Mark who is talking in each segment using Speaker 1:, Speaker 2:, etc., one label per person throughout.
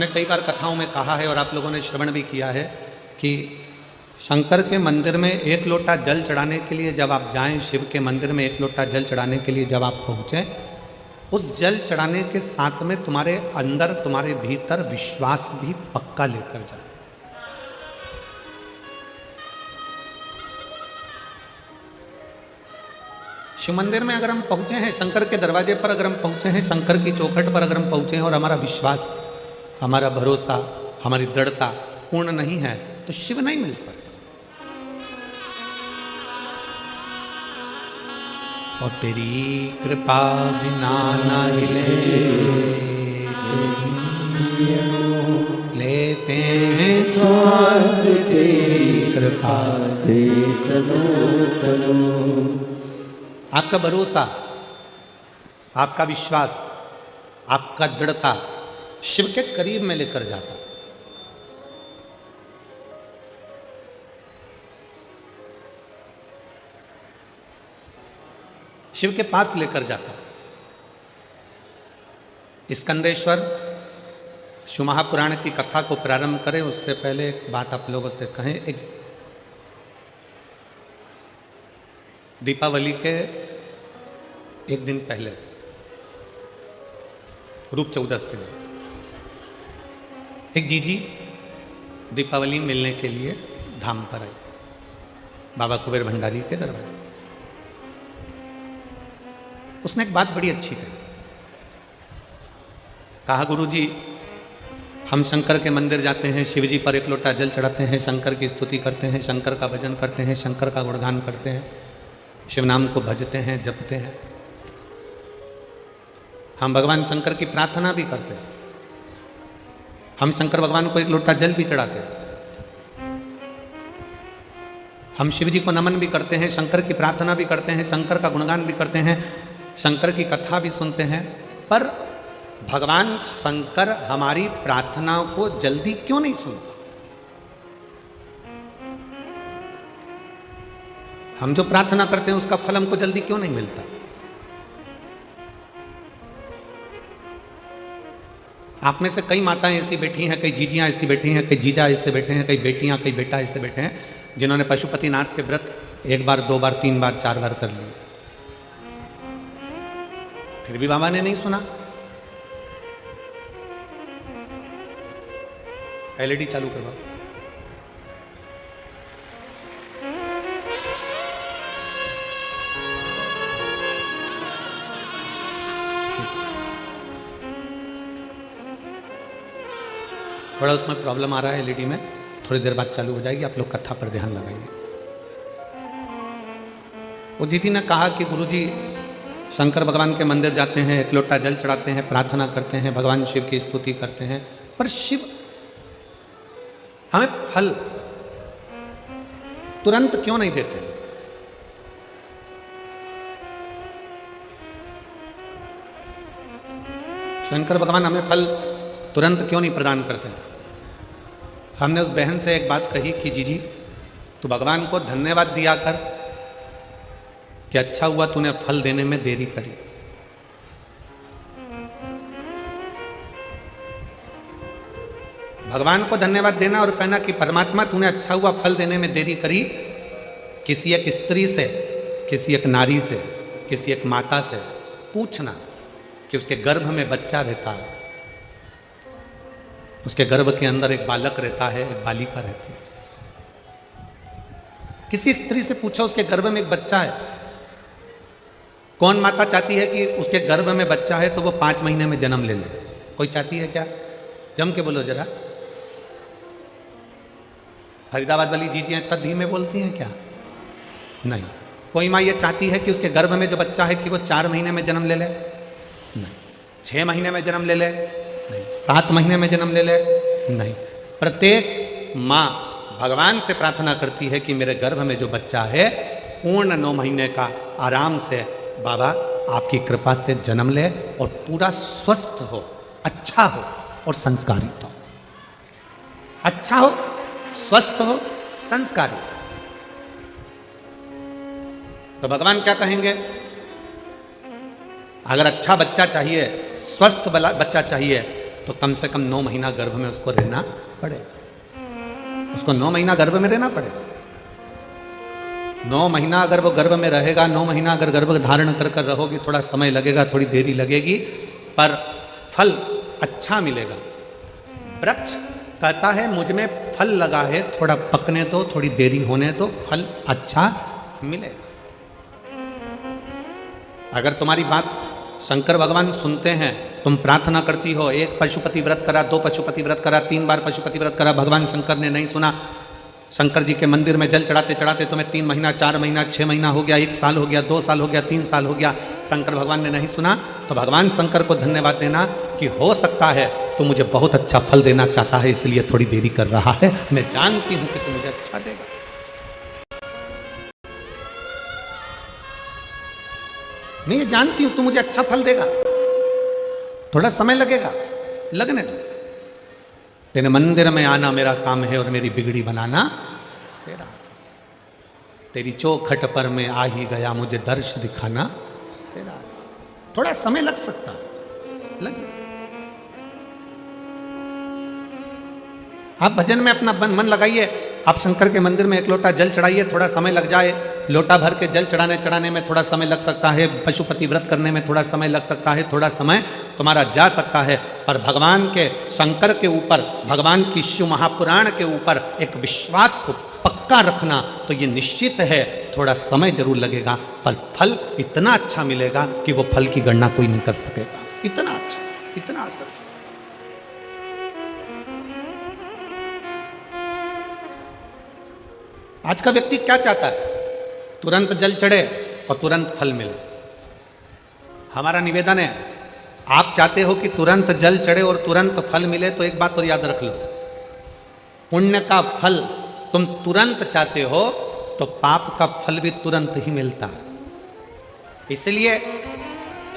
Speaker 1: हमने कई बार कथाओं में कहा है और आप लोगों ने श्रवण भी किया है कि शंकर के मंदिर में एक लोटा जल चढ़ाने के लिए जब आप जाएं, शिव के मंदिर में एक लोटा जल चढ़ाने के लिए जब आप पहुँचें, उस जल चढ़ाने के साथ में तुम्हारे अंदर, तुम्हारे भीतर विश्वास भी पक्का लेकर जाए। शिव मंदिर में अगर हम पहुंचे हैं, शंकर के दरवाजे पर अगर हम पहुंचे हैं, शंकर की चौखट पर अगर हम पहुंचे हैं और हमारा विश्वास, हमारा भरोसा, हमारी दृढ़ता पूर्ण नहीं है तो शिव नहीं मिल सकता। और तेरी कृपा बिना न हिले लेते हैं
Speaker 2: श्वास तेरी कृपा से तनो तनो।
Speaker 1: आपका भरोसा, आपका विश्वास, आपका दृढ़ता शिव के करीब में लेकर जाता। शिव के पास लेकर जाता। स्कंदेश्वर शिव महापुराण की कथा को प्रारंभ करें उससे पहले एक बात आप लोगों से कहें। एक दीपावली के एक दिन पहले, रूप चौदस के दिन, एक जीजी दीपावली मिलने के लिए धाम पर आई, बाबा कुबेर भंडारी के दरवाजे। उसने एक बात बड़ी अच्छी कही। कहा, गुरुजी, हम शंकर के मंदिर जाते हैं, शिव जी पर एक लोटा जल चढ़ाते हैं, शंकर की स्तुति करते हैं, शंकर का भजन करते हैं, शंकर का गुणगान करते हैं, शिव नाम को भजते हैं, जपते हैं। हम भगवान शंकर की प्रार्थना भी करते हैं। हम शंकर भगवान को एक लोटा जल भी चढ़ाते हैं। हम शिव जी को नमन भी करते हैं, शंकर की प्रार्थना भी करते हैं, शंकर का गुणगान भी करते हैं, शंकर की कथा भी सुनते हैं। पर भगवान शंकर हमारी प्रार्थनाओं को जल्दी क्यों नहीं सुनता? हम जो प्रार्थना करते हैं उसका फल हमको जल्दी क्यों नहीं मिलता? आप में से कई माताएं ऐसी बैठी हैं, कई जीजियां ऐसी बैठी हैं, कई जीजा ऐसे बैठे हैं, कई बेटियां, कई बेटा ऐसे बैठे हैं जिन्होंने पशुपतिनाथ के व्रत एक बार, दो बार, तीन बार, चार बार कर लिए, फिर भी बाबा ने नहीं सुना। एलईडी चालू करवाओ। थोड़ा उसमें प्रॉब्लम आ रहा है एलईडी में, थोड़ी देर बाद चालू हो जाएगी। आप लोग कथा पर ध्यान लगाइए। वो दीदी ने कहा कि गुरुजी, शंकर भगवान के मंदिर जाते हैं, एक लोटा जल चढ़ाते हैं, प्रार्थना करते हैं, भगवान शिव की स्तुति करते हैं, पर शिव हमें फल तुरंत क्यों नहीं देते? शंकर भगवान हमें फल तुरंत क्यों नहीं प्रदान करते? हमने उस बहन से एक बात कही कि जीजी, तू भगवान को धन्यवाद दिया कर कि अच्छा हुआ तूने फल देने में देरी करी। भगवान को धन्यवाद देना और कहना कि परमात्मा तूने अच्छा हुआ फल देने में देरी करी। किसी एक स्त्री से, किसी एक नारी से, किसी एक माता से पूछना कि उसके गर्भ में बच्चा रहता है, उसके गर्भ के अंदर एक बालक रहता है, एक बालिका रहती है। किसी स्त्री से पूछो उसके गर्भ में एक बच्चा है। कौन माता चाहती है कि उसके गर्भ में बच्चा है तो वो 5 महीने में जन्म ले ले? कोई चाहती है क्या? जम के बोलो जरा। फरीदाबाद वाली जीजियां इतना धीमे बोलती हैं क्या? नहीं। कोई माँ ये चाहती है कि उसके गर्भ में जो बच्चा है कि वो 4 महीने में जन्म ले ले? नहीं। 6 महीने में जन्म ले ले? नहीं। 7 महीने में जन्म ले ले? नहीं। प्रत्येक माँ भगवान से प्रार्थना करती है कि मेरे गर्भ में जो बच्चा है पूर्ण 9 महीने का आराम से बाबा आपकी कृपा से जन्म ले और पूरा स्वस्थ हो, अच्छा हो और संस्कारित हो। अच्छा हो, स्वस्थ हो, संस्कारित हो। तो भगवान क्या कहेंगे? अगर अच्छा बच्चा चाहिए, स्वस्थ बच्चा चाहिए तो कम से कम 9 महीना गर्भ में उसको रहना पड़ेगा। उसको 9 महीना गर्भ में रहना पड़ेगा। 9 महीना अगर वो गर्भ में रहेगा, 9 महीना अगर गर्भ धारण कर कर रहोगी, थोड़ा समय लगेगा, थोड़ी देरी लगेगी, पर फल अच्छा मिलेगा। वृक्ष कहता है मुझ में फल लगा है, थोड़ा पकने दो, थोड़ी देरी होने दो, फल अच्छा मिलेगा। अगर तुम्हारी बात शंकर भगवान सुनते हैं, तुम प्रार्थना करती हो, 1 पशुपति व्रत करा, 2 पशुपति व्रत करा, 3 बार पशुपति व्रत करा, भगवान शंकर ने नहीं सुना, शंकर जी के मंदिर में जल चढ़ाते चढ़ाते तुम्हें 3 महीना, 4 महीना, 6 महीना हो गया, 1 साल हो गया, 2 साल हो गया, 3 साल हो गया, शंकर भगवान ने नहीं सुना, तो भगवान शंकर को धन्यवाद देना कि हो सकता है तो मुझे बहुत अच्छा फल देना चाहता है, इसलिए थोड़ी देरी कर रहा है। मैं जानती हूं कि तू मुझे अच्छा देगा। मैं ये जानती हूं तू मुझे अच्छा फल देगा, थोड़ा समय लगेगा, लगने दो। तेरे मंदिर में आना मेरा काम है और मेरी बिगड़ी बनाना तेरा। तेरी चौखट पर मैं आ ही गया, मुझे दर्श दिखाना तेरा। थोड़ा समय लग सकता, लगे। आप भजन में अपना मन लगाइए, आप शंकर के मंदिर में 1 लोटा जल चढ़ाइए, थोड़ा समय लग जाए। लोटा भर के जल चढ़ाने में थोड़ा समय लग सकता है, पशुपति व्रत करने में थोड़ा समय लग सकता है, थोड़ा समय तुम्हारा जा सकता है, पर भगवान के शंकर के ऊपर, भगवान की शिव महापुराण के ऊपर एक विश्वास को पक्का रखना, तो ये निश्चित है थोड़ा समय जरूर लगेगा, पर फल इतना अच्छा मिलेगा कि वो फल की गणना कोई नहीं कर सकेगा। इतना अच्छा, इतना असर। आज का व्यक्ति क्या चाहता है? तुरंत जल चढ़े और तुरंत फल मिले। हमारा निवेदन है, आप चाहते हो कि तुरंत जल चढ़े और तुरंत फल मिले, तो एक बात और याद रख लो, पुण्य का फल तुम तुरंत चाहते हो तो पाप का फल भी तुरंत ही मिलता है। इसलिए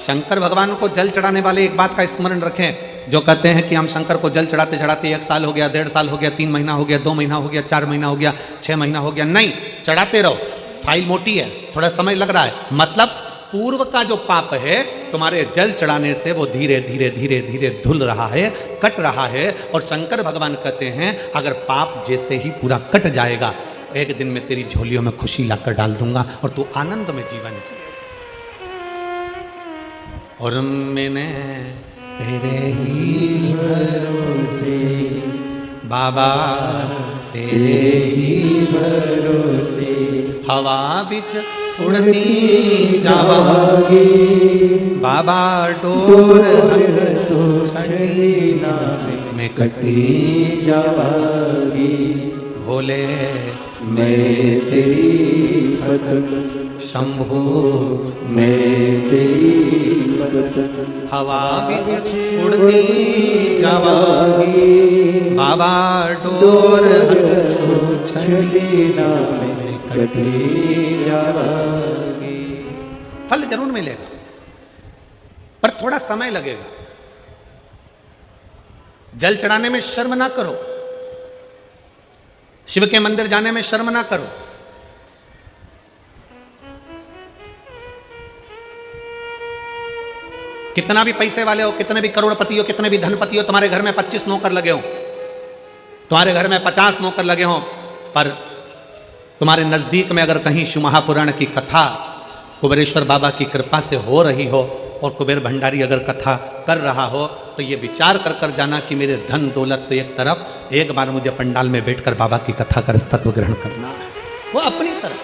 Speaker 1: शंकर भगवान को जल चढ़ाने वाले एक बात का स्मरण रखें, जो कहते हैं कि हम शंकर को जल चढ़ाते चढ़ाते 1 साल हो गया, 1.5 साल हो गया, 3 महीना हो गया, 2 महीना हो गया, 4 महीना हो गया, 6 महीना हो गया। नहीं, चढ़ाते रहो। फाइल मोटी है, थोड़ा समय लग रहा है, मतलब पूर्व का जो पाप है तुम्हारे जल चढ़ाने से वो धीरे धीरे धीरे धीरे धुल रहा है, कट रहा है। और शंकर भगवान कहते हैं अगर पाप जैसे ही पूरा कट जाएगा, एक दिन मैं तेरी झोलियों में खुशी लाकर डाल दूंगा और तू आनंद में जीवन जिएगा। और मैंने तेरे ही भरोसे बाबा, तेरे ही भरोसे हवा बिच उड़ती जावागी, बाबा डोर तो छड़ी ना में कटी जावागी। भोले मैं तेरी भक्त, शंभो मैं तेरी भक्त, हवा बिच उड़ती जावागी, बाबा डोर तो छड़ी ना में कटी जावागी। फल जरूर मिलेगा, पर थोड़ा समय लगेगा। जल चढ़ाने में शर्म ना करो, शिव के मंदिर जाने में शर्म ना करो। कितना भी पैसे वाले हो, कितने भी करोड़पति हो, कितने भी धनपति हो, तुम्हारे घर में 25 नौकर लगे हो, तुम्हारे घर में 50 नौकर लगे हो, पर तुम्हारे नजदीक में अगर कहीं शिव महापुराण की कथा कुबेरेश्वर बाबा की कृपा से हो रही हो और कुबेर भंडारी अगर कथा कर रहा हो, तो ये विचार कर कर जाना कि मेरे धन दौलत तो एक तरफ, एक बार मुझे पंडाल में बैठकर बाबा की कथा कर तत्व ग्रहण करना है, वो अपनी तरफ।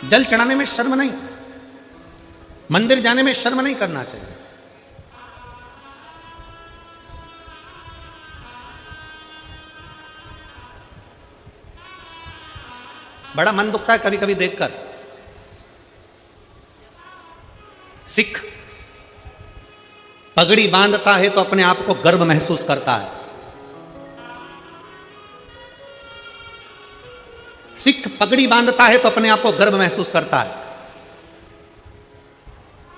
Speaker 1: जल चढ़ाने में शर्म नहीं, मंदिर जाने में शर्म नहीं करना चाहिए। बड़ा मन दुखता है कभी कभी देखकर, सिख पगड़ी बांधता है तो अपने आप को गर्व महसूस करता है। सिख पगड़ी बांधता है तो अपने आप को गर्व महसूस करता है।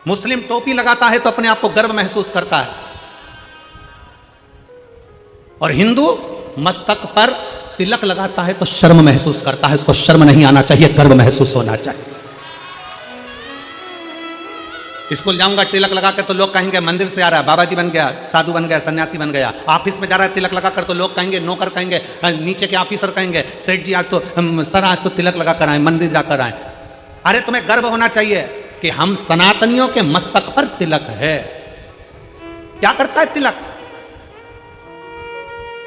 Speaker 1: मुस्लिम टोपी लगाता है तो अपने आप को गर्व महसूस करता है। और हिंदू मस्तक पर तिलक लगाता है तो शर्म महसूस करता है। उसको शर्म नहीं आना चाहिए, गर्व महसूस होना चाहिए। स्कूल जाऊंगा तिलक लगाकर तो लोग कहेंगे मंदिर से आ रहा है, बाबा जी बन गया, साधु बन गया, सन्यासी बन गया। ऑफिस में जा रहा है तिलक लगाकर तो लोग कहेंगे, नौकर कहेंगे, नीचे के ऑफिसर कहेंगे, सेठ जी आज तो सर आज तो तिलक लगाकर आए, मंदिर जाकर आए। अरे तुम्हें गर्व होना चाहिए कि हम सनातनियों के मस्तक पर तिलक है। क्या करता है तिलक?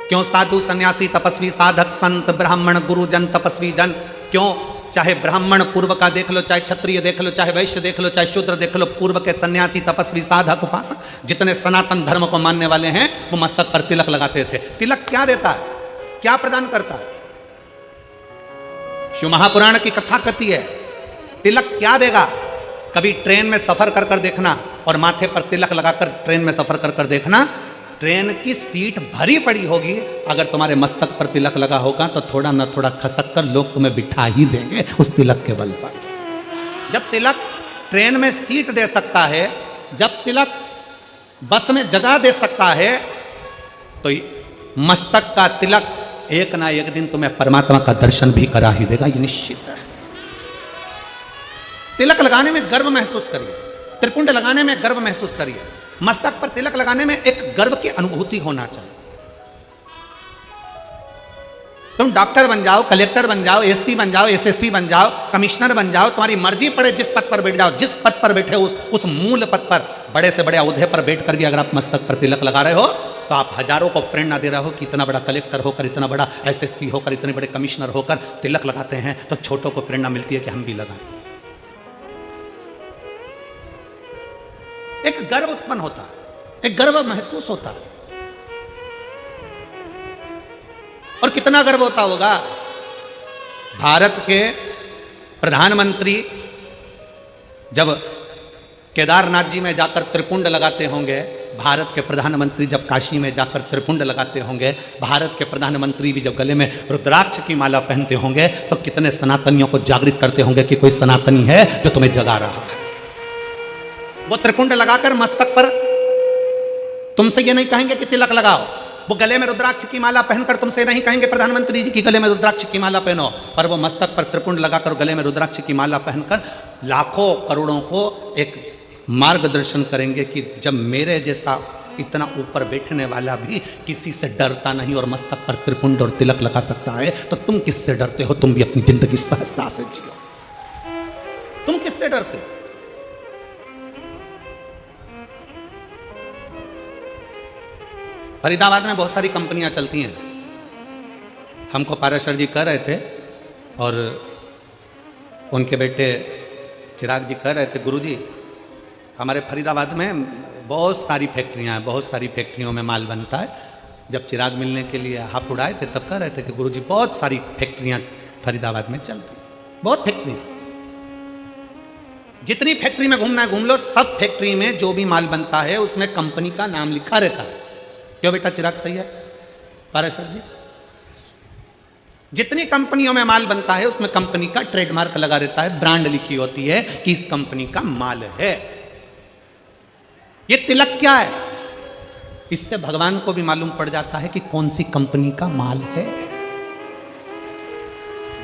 Speaker 1: क्यों साधु सन्यासी तपस्वी साधक संत ब्राह्मण गुरुजन तपस्वी जन, क्यों चाहे ब्राह्मण पूर्व का देख लो, चाहे क्षत्रिय देख लो, चाहे वैश्य देख लो, चाहे शूद्र देख लो, पूर्व के सन्यासी तपस्वी साधक उपासक जितने सनातन धर्म को मानने वाले हैं वो मस्तक पर तिलक लगाते थे। तिलक क्या देता है, क्या प्रदान करता है? शिव महापुराण की कथा कहती है तिलक क्या देगा। कभी ट्रेन में सफर कर कर देखना और माथे पर तिलक लगाकर ट्रेन में सफर कर कर देखना, ट्रेन की सीट भरी पड़ी होगी, अगर तुम्हारे मस्तक पर तिलक लगा होगा तो थोड़ा न थोड़ा खसक कर लोग तुम्हें बिठा ही देंगे उस तिलक के बल पर। जब तिलक ट्रेन में सीट दे सकता है, जब तिलक बस में जगह दे सकता है, तो मस्तक का तिलक एक ना एक दिन तुम्हें परमात्मा का दर्शन भी करा ही देगा, ये निश्चित है। तिलक लगाने में गर्व महसूस करिए, त्रिपुंड लगाने में गर्व महसूस करिए, मस्तक पर तिलक लगाने में एक गर्व की अनुभूति होना चाहिए। तुम डॉक्टर बन जाओ, कलेक्टर बन जाओ, एसपी बन जाओ, एसएसपी बन जाओ, कमिश्नर बन जाओ, तुम्हारी मर्जी पड़े जिस पद पर बैठ जाओ, जिस पद पर बैठे उस मूल पद पर बड़े से बड़े औहदे पर बैठ कर भी अगर आप मस्तक पर तिलक लगा रहे हो तो आप हजारों को प्रेरणा दे रहे हो कि इतना बड़ा कलेक्टर होकर, इतना बड़ा एसएसपी होकर, इतने बड़े कमिश्नर होकर तिलक लगाते हैं तो छोटों को प्रेरणा मिलती है कि हम भी लगाएं। एक गर्व उत्पन्न होता है, एक गर्व महसूस होता है। और कितना गर्व होता होगा, भारत के प्रधानमंत्री जब केदारनाथ जी में जाकर त्रिपुंड लगाते होंगे, भारत के प्रधानमंत्री जब काशी में जाकर त्रिपुंड लगाते होंगे, भारत के प्रधानमंत्री भी जब गले में रुद्राक्ष की माला पहनते होंगे तो कितने सनातनियों को जागृत करते होंगे कि कोई सनातनी है जो तुम्हें जगा रहा है। वो त्रिपुंड लगाकर मस्तक पर तुमसे ये नहीं कहेंगे कि तिलक लगाओ, वो गले में रुद्राक्ष की माला पहनकर तुमसे नहीं कहेंगे प्रधानमंत्री जी की गले में रुद्राक्ष की माला पहनो, पर वो मस्तक पर त्रिपुंड लगाकर गले में रुद्राक्ष की माला पहनकर लाखों करोड़ों को एक मार्गदर्शन करेंगे कि जब मेरे जैसा इतना ऊपर बैठने वाला भी किसी से डरता नहीं और मस्तक पर त्रिपुंड और तिलक लगा सकता है तो तुम किससे डरते हो? तुम भी अपनी जिंदगी सहजता से जियो। तुम किससे डरते हो? फरीदाबाद में बहुत सारी कंपनियां चलती हैं। हमको पाराशर जी कह रहे थे और उनके बेटे चिराग जी कह रहे थे, गुरुजी हमारे फरीदाबाद में बहुत सारी फैक्ट्रियां हैं, बहुत सारी फैक्ट्रियों में माल बनता है। जब चिराग मिलने के लिए हाफ उड़ाए थे तब कह रहे थे कि गुरुजी बहुत सारी फैक्ट्रियां फरीदाबाद में चलती हैं, बहुत फैक्ट्रियां। जितनी फैक्ट्री में घूमना है घूम लो, सब फैक्ट्री में जो भी माल बनता है उसमें कंपनी का नाम लिखा रहता है। क्यों बेटा चिराग, सही है पाराशर जी? जितनी कंपनियों में माल बनता है उसमें कंपनी का ट्रेडमार्क लगा रहता है, ब्रांड लिखी होती है कि इस कंपनी का माल है। ये तिलक क्या है? इससे भगवान को भी मालूम पड़ जाता है कि कौन सी कंपनी का माल है।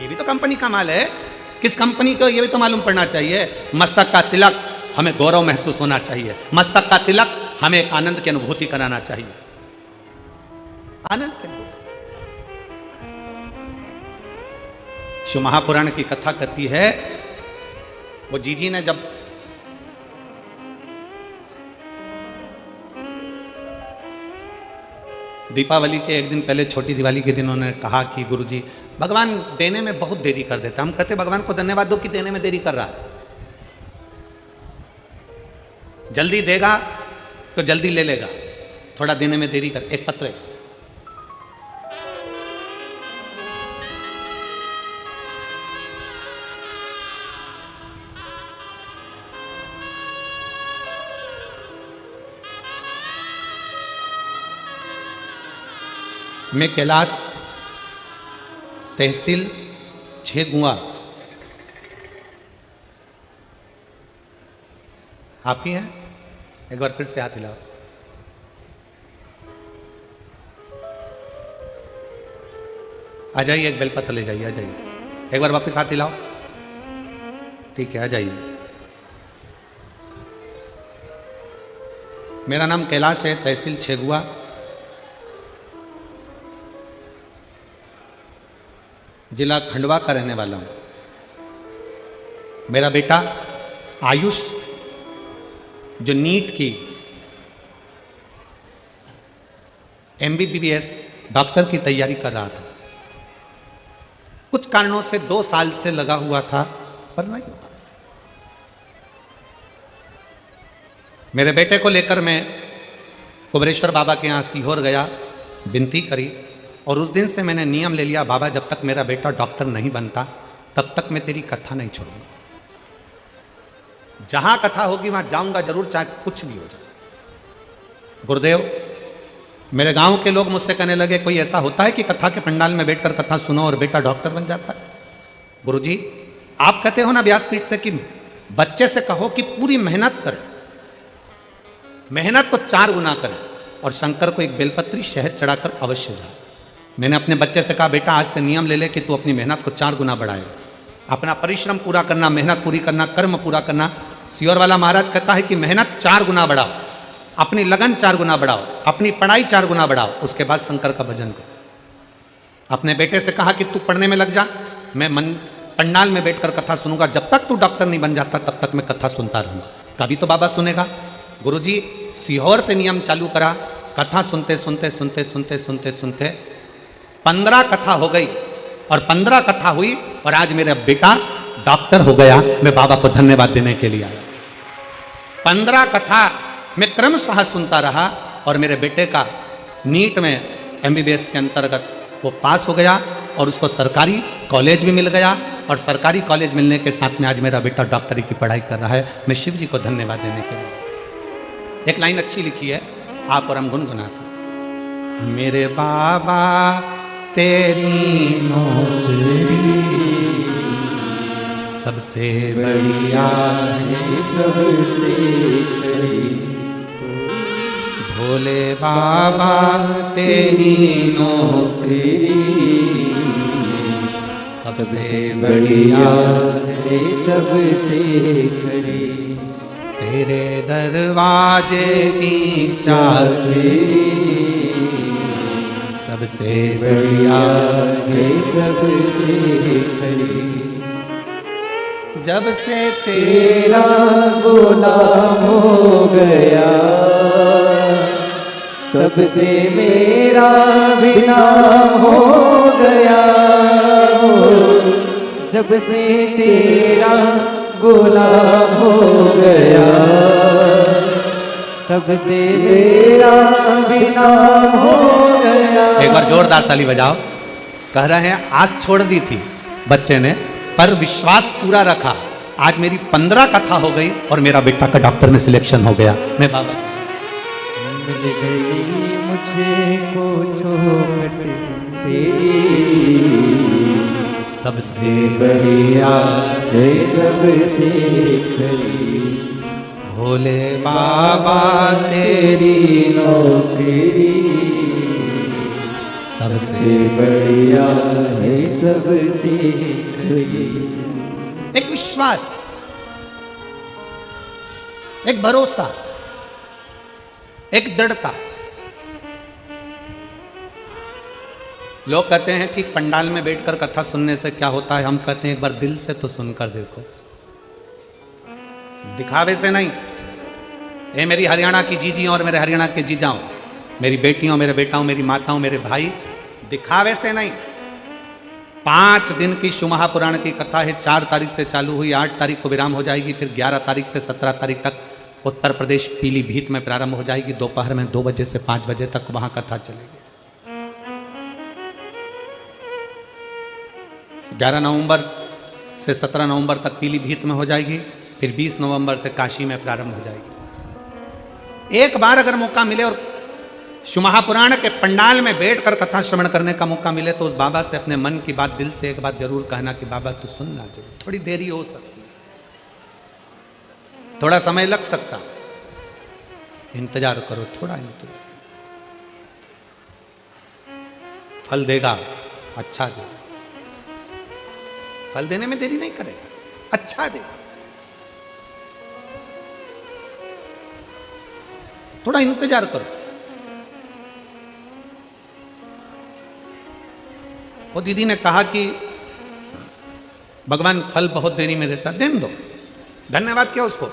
Speaker 1: ये भी तो कंपनी का माल है, किस कंपनी को ये भी तो मालूम पड़ना चाहिए। मस्तक का तिलक हमें गौरव महसूस होना चाहिए, मस्तक का तिलक हमें एक आनंद की अनुभूति कराना चाहिए, आनंद की अनुभूति। शिव महापुराण की कथा कहती है, वो जीजी ने जब दीपावली के एक दिन पहले, छोटी दिवाली के दिन उन्होंने कहा कि गुरुजी भगवान देने में बहुत देरी कर देता। हम कहते भगवान को धन्यवाद दो कि देने में देरी कर रहा है, जल्दी देगा तो जल्दी ले लेगा, थोड़ा देने में देरी कर। एक पत्र है, मैं कैलाश तहसील 6 गुआ, आप ही हैं? एक बार फिर से हाथ हिलाओ। आ जाइए, एक बेलपत्र ले जाइए, आ जाइए। एक बार वापस हाथ हिलाओ, ठीक है, आ जाइए। मेरा नाम कैलाश है, तहसील छेगुआ। जिला खंडवा का रहने वाला हूं। मेरा बेटा आयुष जो नीट की MBBS डॉक्टर की तैयारी कर रहा था, कुछ कारणों से 2 साल से लगा हुआ था पर नहीं हो पाया। मेरे बेटे को लेकर मैं कुबरेश्वर बाबा के यहाँ सीहोर गया, विनती करी और उस दिन से मैंने नियम ले लिया, बाबा जब तक मेरा बेटा डॉक्टर नहीं बनता तब तक मैं तेरी कथा नहीं छोड़ूंगा। जहां कथा होगी वहां जाऊंगा जरूर, चाहे कुछ भी हो जाए। गुरुदेव, मेरे गांव के लोग मुझसे कहने लगे कोई ऐसा होता है कि कथा के पंडाल में बैठकर कथा सुनो और बेटा डॉक्टर बन जाता है? गुरुजी, आप कहते हो ना व्यासपीठ से कि बच्चे से कहो कि पूरी मेहनत करे, मेहनत को 4 गुना करे और शंकर को एक बेलपत्री शहद चढ़ाकर अवश्य जाए। मैंने अपने बच्चे से कहा बेटा आज से नियम ले ले कि तू अपनी मेहनत को 4 गुना बढ़ाएगा, अपना परिश्रम पूरा करना, मेहनत पूरी करना, कर्म पूरा करना। सियोर वाला महाराज कहता है कि मेहनत 4 गुना बढ़ाओ, अपनी लगन 4 गुना बढ़ाओ, अपनी पढ़ाई 4 गुना बढ़ाओ, उसके बाद शंकर का भजन करो। अपने बेटे से कहा कि तू पढ़ने में लग जा, मैं पंडाल में बैठकर कथा सुनूंगा, जब तक तू डॉक्टर नहीं बन जाता तब तक मैं कथा सुनता रहूंगा, कभी तो बाबा सुनेगा। गुरुजी, सीहोर से नियम चालू करा, कथा सुनते सुनते सुनते सुनते सुनते सुनते 15 कथा हो गई और 15 कथा हुई और आज मेरा बेटा डॉक्टर हो गया। मैं बाबा को धन्यवाद देने के लिए आया। 15 कथा मैं क्रमशः सुनता रहा और मेरे बेटे का नीट में MBBS के अंतर्गत वो पास हो गया और उसको सरकारी कॉलेज भी मिल गया और सरकारी कॉलेज मिलने के साथ में आज मेरा बेटा डॉक्टरी की पढ़ाई कर रहा है। मैं शिव जी को धन्यवाद देने के लिए। एक लाइन अच्छी लिखी है, आप और हम गुनगुनाते। मेरे बाबा तेरी नौकरी सबसे बढ़िया है,
Speaker 2: सबसे खरी।
Speaker 1: भोले बाबा तेरी नौकरी सबसे बढ़िया
Speaker 2: है, सबसे खरी।
Speaker 1: तेरे दरवाजे की चाबी सबसे बढ़िया
Speaker 2: है, सबसे खरी।
Speaker 1: जब से
Speaker 2: तेरा गुलाम हो गया तब से मेरा भी नाम हो गया। जब से तेरा गुलाम हो गया तब से मेरा भी नाम हो गया।
Speaker 1: एक बार जोरदार ताली बजाओ। कह रहे हैं आस छोड़ दी थी बच्चे ने पर विश्वास पूरा रखा। आज मेरी 15 कथा हो गई और मेरा बेटा का डॉक्टर में सिलेक्शन हो गया। मैं बाबा
Speaker 2: मिल गई मुझे को चौखट तेरी
Speaker 1: सबसे बढ़िया
Speaker 2: है, सबसे खरी।
Speaker 1: भोले बाबा
Speaker 2: तेरी नौकरी सबसे बढ़िया है, सबसे खरी।
Speaker 1: एक विश्वास, एक भरोसा, एक दृढ़ता। लोग कहते हैं कि पंडाल में बैठकर कथा सुनने से क्या होता है, हम कहते हैं एक बार दिल से तो सुनकर देखो, दिखावे से नहीं। ये मेरी हरियाणा की जीजी और मेरे हरियाणा के जीजाओं, मेरी बेटियों, मेरे बेटाओं, मेरी माताओं, मेरे भाई, दिखावे से नहीं। 5 दिन की शिव महापुराण की कथा है। 4 तारीख से चालू हुई, 8 तारीख को विराम हो जाएगी, फिर 11 तारीख से 17 तारीख तक उत्तर प्रदेश पीलीभीत में प्रारंभ हो जाएगी। दोपहर में 2 बजे से 5 बजे तक वहां कथा चलेगी। 11 नवंबर से 17 नवंबर तक पीलीभीत में हो जाएगी, फिर 20 नवंबर से काशी में प्रारंभ हो जाएगी। एक बार अगर मौका मिले और शिव महापुराण के पंडाल में बैठकर कथा श्रवण करने का मौका मिले तो उस बाबा से अपने मन की बात दिल से एक बार जरूर कहना कि बाबा तू सुनना जरूर। थोड़ी देरी हो सकती है, थोड़ा समय लग सकता, इंतजार करो, थोड़ा इंतजार, फल देगा, अच्छा देगा। फल देने में देरी नहीं करेगा, अच्छा देगा। थोड़ा इंतजार करो। वो दीदी ने कहा कि भगवान फल बहुत देरी में देता, देने दो, धन्यवाद क्या उसको,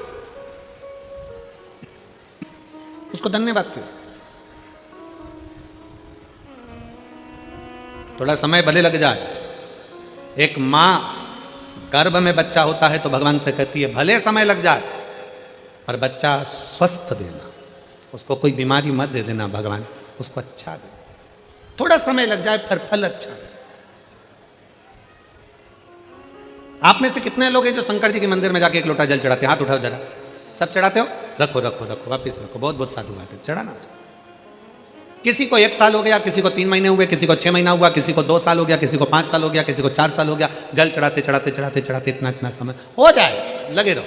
Speaker 1: उसको धन्यवाद क्यों। थोड़ा समय भले लग जाए। एक मां गर्भ में बच्चा होता है तो भगवान से कहती है भले समय लग जाए पर बच्चा स्वस्थ देना, उसको कोई बीमारी मत दे देना भगवान, उसको अच्छा दे। थोड़ा समय लग जाए पर फल अच्छा दे। आप में से कितने लोग हैं जो शंकर जी के मंदिर में जाके एक लोटा जल चढ़ाते हैं? हाथ उठाओ जरा। सब चढ़ाते हो? रखो रखो रखो, वापिस रखो। बहुत बहुत साधु बात है, चढ़ाना। किसी को 1 साल हो गया, किसी को 3 महीने हुए, किसी को 6 महीना हुआ, किसी को 2 साल हो गया, किसी को 5 साल हो गया, किसी को 4 साल हो गया। जल चढ़ाते चढ़ाते चढ़ाते चढ़ाते इतना इतना समय हो जाए, लगे रहो।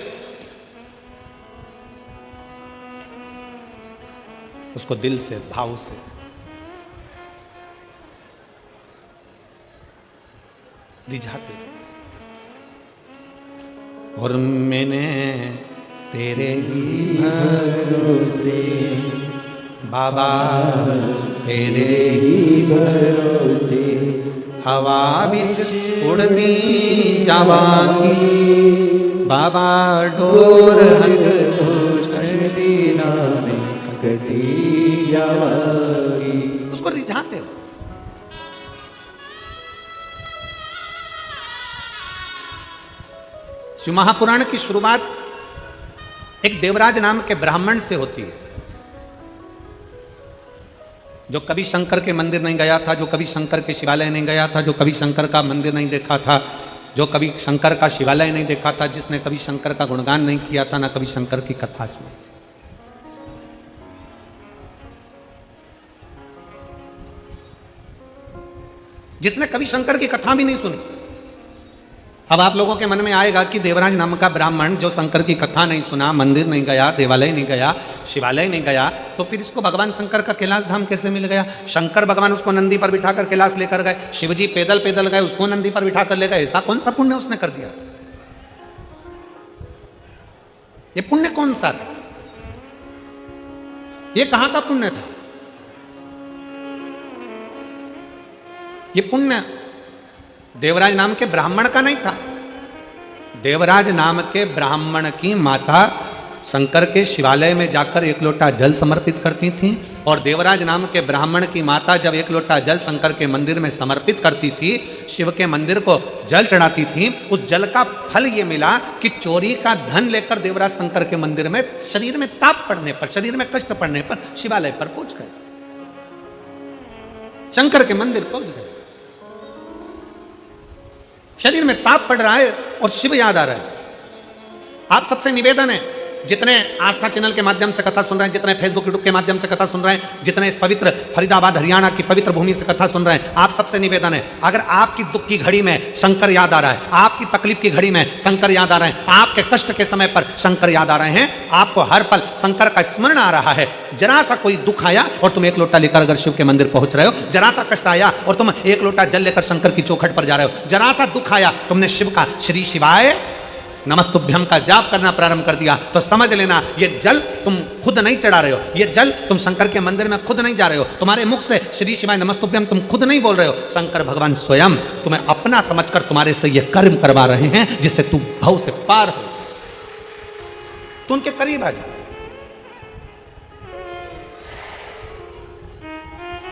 Speaker 1: उसको दिल से, भाव से रिझाते रहो। और मैंने तेरे ही भरोसे बाबा, तेरे ही भरोसे हवा बिच उड़ती जावांगी बाबा, डोर
Speaker 2: तो छड़ी ना में कटी जावांगी।
Speaker 1: उसको रिझाते रहो। शिव महापुराण की शुरुआत एक देवराज नाम के ब्राह्मण से होती है, जो कभी शंकर के मंदिर नहीं गया था, जो कभी शंकर के शिवालय नहीं गया था, जो कभी शंकर का मंदिर नहीं देखा था, जो कभी शंकर का शिवालय नहीं देखा था, जिसने कभी शंकर का गुणगान नहीं किया था, ना कभी शंकर की कथा सुनी थी। जिसने कभी शंकर की कथा भी नहीं सुनी। अब आप लोगों के मन में आएगा कि देवराज नाम का ब्राह्मण जो शंकर की कथा नहीं सुना, मंदिर नहीं गया, देवालय नहीं गया, शिवालय नहीं गया, तो फिर इसको भगवान शंकर का कैलाश धाम कैसे मिल गया? शंकर भगवान उसको नंदी पर बिठाकर कैलाश लेकर गए, शिवजी पैदल पैदल गए, उसको नंदी पर बिठाकर ले गए। ऐसा कौन सा पुण्य उसने कर दिया? ये पुण्य कौन सा था? ये कहां का पुण्य था? ये पुण्य देवराज नाम के ब्राह्मण का नहीं था। देवराज नाम के ब्राह्मण की माता शंकर के शिवालय में जाकर 1 लोटा जल समर्पित करती थी, और देवराज नाम के ब्राह्मण की माता जब 1 लोटा जल शंकर के मंदिर में समर्पित करती थी, शिव के मंदिर को जल चढ़ाती थी, उस जल का फल ये मिला कि चोरी का धन लेकर देवराज शंकर के मंदिर में शरीर में ताप पड़ने पर, शरीर में कष्ट पड़ने पर शिवालय पर पहुंच गया, शंकर के मंदिर पहुंच गए। शरीर में ताप पड़ रहा है और शिव याद आ रहा है। आप सबसे निवेदन है, जितने आस्था चैनल के माध्यम से कथा सुन रहे हैं, जितने फेसबुक यूट्यूब के माध्यम से कथा सुन रहे हैं, जितने इस पवित्र फरीदाबाद हरियाणा की पवित्र भूमि से कथा सुन रहे हैं, आप सबसे निवेदन है, अगर आपकी दुख की घड़ी में शंकर याद आ रहा है, आपकी तकलीफ की घड़ी में शंकर याद आ रहे हैं, आपके कष्ट के समय पर शंकर याद आ रहे हैं, आपको हर पल शंकर का स्मरण आ रहा है, जरा सा कोई दुख आया और तुम 1 लोटा लेकर अगर शिव के मंदिर पहुंच रहे हो, जरा सा कष्ट आया और तुम 1 लोटा जल लेकर शंकर की चौखट पर जा रहे हो, जरा सा दुख आया, तुमने शिव का श्री शिवाय नमस्तुभ्यम का जाप करना प्रारंभ कर दिया, तो समझ लेना ये जल तुम खुद नहीं चढ़ा रहे हो, ये जल तुम शंकर के मंदिर में खुद नहीं जा रहे हो, तुम्हारे मुख से श्री शिवाय नमस्तुभ्यम तुम खुद नहीं बोल रहे हो, शंकर भगवान स्वयं तुम्हें अपना समझकर तुम्हारे से ये कर्म करवा रहे हैं, जिससे तू भव से पार हो जाए, तू उनके करीब आ जा।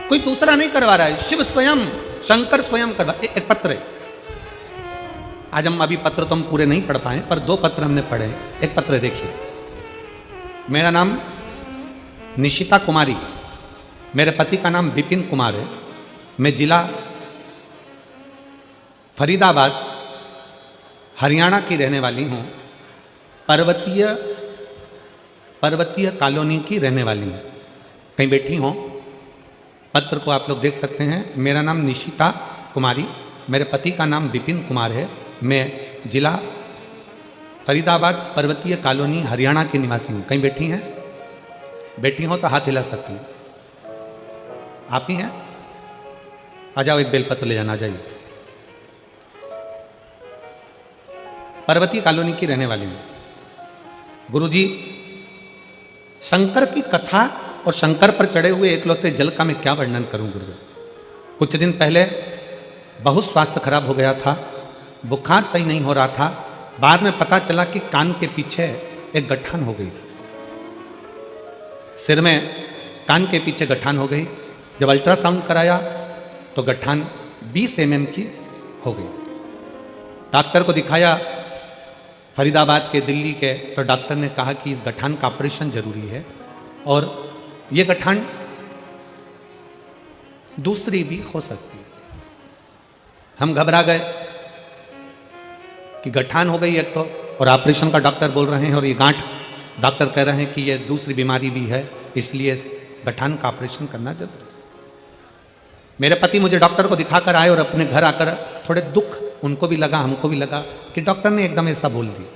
Speaker 1: कोई दूसरा नहीं करवा रहा है, शिव स्वयं, शंकर स्वयं करवा। एक पत्र है, आज हम अभी पत्र तो हम पूरे नहीं पढ़ पाए, पर 2 पत्र हमने पढ़े। एक पत्र देखिए, मेरा नाम निशिता कुमारी, मेरे पति का नाम विपिन कुमार है, मैं जिला फरीदाबाद हरियाणा की रहने वाली हूँ, पर्वतीय कॉलोनी की रहने वाली हूँ। कहीं बैठी हूँ, पत्र को आप लोग देख सकते हैं। मेरा नाम निशिता कुमारी, मेरे पति का नाम विपिन कुमार है, मैं जिला फरीदाबाद पर्वतीय कॉलोनी हरियाणा की निवासी हूँ। कहीं बैठी हैं? बैठी हो तो हाथ हिला सकती हैं। आप ही हैं? आ जाओ, एक बेलपत्र ले जाना, जाइए। पर्वतीय कॉलोनी की रहने वाली हूँ। गुरुजी, शंकर की कथा और शंकर पर चढ़े हुए एकलौते जल का मैं क्या वर्णन करूं गुरुदेव। कुछ दिन पहले बहुत स्वास्थ्य खराब हो गया था, बुखार सही नहीं हो रहा था। बाद में पता चला कि कान के पीछे एक गठान हो गई थी, सिर में कान के पीछे गठान हो गई। जब अल्ट्रासाउंड कराया तो गठान 20 mm की हो गई। डॉक्टर को दिखाया फरीदाबाद के, दिल्ली के, तो डॉक्टर ने कहा कि इस गठान का ऑपरेशन जरूरी है और ये गठान दूसरी भी हो सकती है। हम घबरा गए कि गठान हो गई एक तो, और ऑपरेशन का डॉक्टर बोल रहे हैं, और ये गांठ डॉक्टर कह रहे हैं कि ये दूसरी बीमारी भी है, इसलिए गठान का ऑपरेशन करना जरूरी। मेरे पति मुझे डॉक्टर को दिखाकर आए और अपने घर आकर थोड़े दुख उनको भी लगा, हमको भी लगा कि डॉक्टर ने एकदम ऐसा बोल दिया।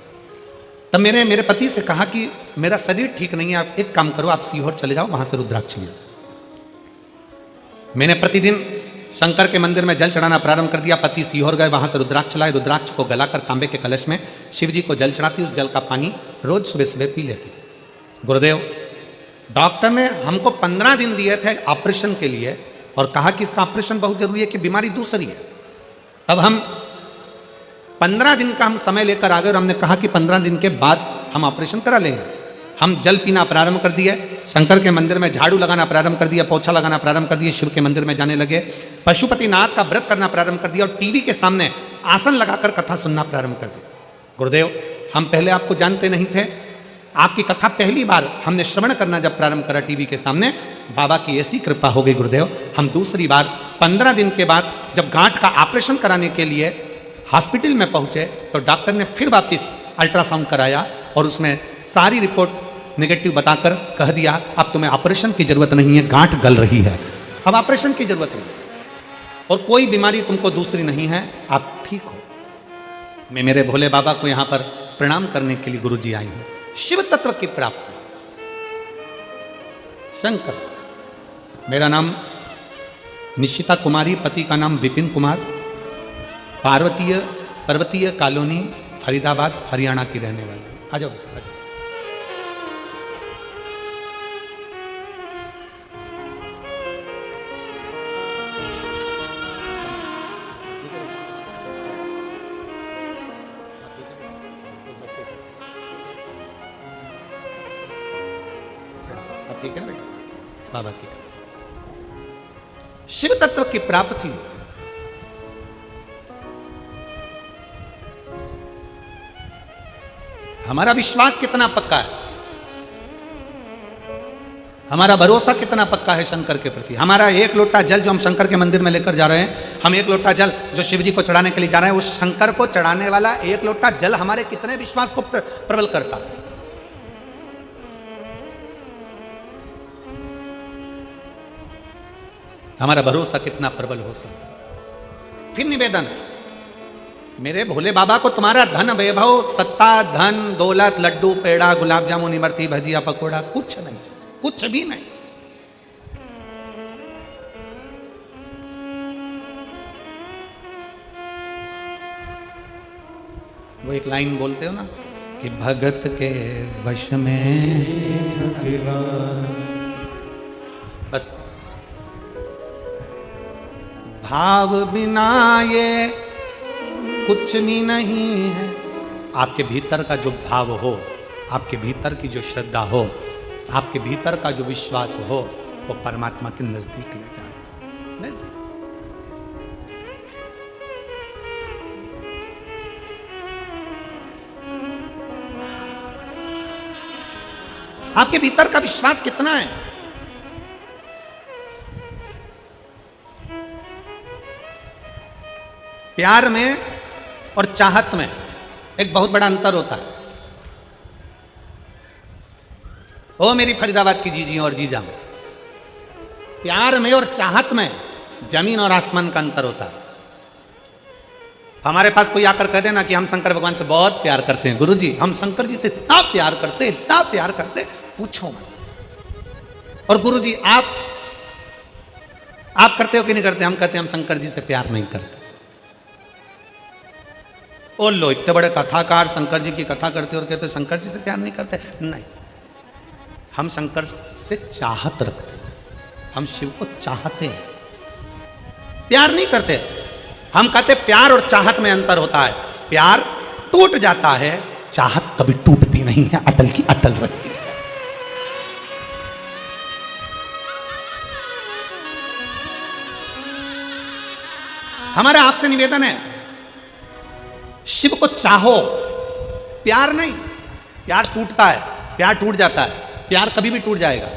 Speaker 1: तब मेरे पति से कहा कि मेरा शरीर ठीक नहीं है, आप एक काम करो, आप सीहोर चले जाओ, वहां से रुद्राक्ष ले। मैंने प्रतिदिन शंकर के मंदिर में जल चढ़ाना प्रारंभ कर दिया। पति सीहोर गए, वहां से रुद्राक्ष लाए, रुद्राक्ष को गलाकर तांबे के कलश में शिव जी को जल चढ़ाती, उस जल का पानी रोज सुबह सुबह पी लेती। गुरुदेव, डॉक्टर ने हमको 15 दिन दिए थे ऑपरेशन के लिए और कहा कि इसका ऑपरेशन बहुत जरूरी है कि बीमारी दूसरी है। अब हम 15 दिन का हम समय लेकर आ गए और हमने कहा कि 15 दिन के बाद हम ऑपरेशन करा लेंगे। हम जल पीना प्रारंभ कर दिए, शंकर के मंदिर में झाड़ू लगाना प्रारंभ कर दिया, पोछा लगाना प्रारंभ कर दिए, शिव के मंदिर में जाने लगे, पशुपतिनाथ का व्रत करना प्रारंभ कर दिया और टीवी के सामने आसन लगाकर कथा सुनना प्रारंभ कर दिया। गुरुदेव, हम पहले आपको जानते नहीं थे, आपकी कथा पहली बार हमने श्रवण करना जब प्रारंभ करा टीवी के सामने, बाबा की ऐसी कृपा हो गई गुरुदेव। हम दूसरी बार 15 दिन के बाद जब गांठ का ऑपरेशन कराने के लिए हॉस्पिटल में पहुंचे तो डॉक्टर ने फिर वापस अल्ट्रासाउंड कराया और उसमें सारी रिपोर्ट नेगेटिव बताकर कह दिया अब तुम्हें ऑपरेशन की जरूरत नहीं है, गांठ गल रही है, अब ऑपरेशन की जरूरत नहीं और कोई बीमारी तुमको दूसरी नहीं है, आप ठीक हो। मैं मेरे भोले बाबा को यहां पर प्रणाम करने के लिए गुरुजी आई हूं। शिव तत्व की प्राप्ति। शंकर, मेरा नाम निशिता कुमारी, पति का नाम विपिन कुमार, पर्वतीय कॉलोनी, फरीदाबाद, हरियाणा की रहने वाली। आ जाओ, आ जाओ। ठीक है ना बेटा, बाबा की शिव तत्व की प्राप्ति। हमारा विश्वास कितना पक्का है, हमारा भरोसा कितना पक्का है शंकर के प्रति। हमारा एक लोटा जल जो हम शंकर के मंदिर में लेकर जा रहे हैं, हम एक लोटा जल जो शिव जी को चढ़ाने के लिए जा रहे हैं, उस शंकर को चढ़ाने वाला एक लोटा जल हमारे कितने विश्वास को प्रबल करता है। हमारा भरोसा कितना प्रबल हो सकता है। फिर निवेदन है, मेरे भोले बाबा को तुम्हारा धन वैभव, सत्ता, धन, दौलत, लड्डू, पेड़ा, गुलाब जामुन, इमरती, भजिया, पकौड़ा कुछ नहीं, कुछ भी नहीं। वो एक लाइन बोलते हो ना कि भगत के वश में, बस भाव बिना ये कुछ भी नहीं है। आपके भीतर का जो भाव हो, आपके भीतर की जो श्रद्धा हो, आपके भीतर का जो विश्वास हो, वो परमात्मा के नजदीक ले जाए। नजदीक आपके भीतर का विश्वास कितना है। प्यार में और चाहत में एक बहुत बड़ा अंतर होता है। ओ मेरी फरीदाबाद की जीजी और जीजा, प्यार में और चाहत में जमीन और आसमान का अंतर होता है। हमारे पास कोई आकर कह देना कि हम शंकर भगवान से बहुत प्यार करते हैं, गुरुजी हम शंकर जी से इतना प्यार करते, इतना प्यार करते, पूछो मत। और गुरुजी आप करते हो कि नहीं करते? हम कहते हैं हम शंकर जी से प्यार नहीं करते। ओ लो, इतने बड़े कथाकार शंकर जी की कथा करते और कहते शंकर जी से प्यार नहीं करते। नहीं, हम शंकर से चाहत रखते हैं, हम शिव को चाहते हैं, प्यार नहीं करते। हम कहते प्यार और चाहत में अंतर होता है। प्यार टूट जाता है, चाहत कभी टूटती नहीं है, अटल की अटल रहती है। हमारा आपसे निवेदन है, शिव को चाहो, प्यार नहीं। प्यार टूटता है, प्यार टूट जाता है, प्यार कभी भी टूट जाएगा।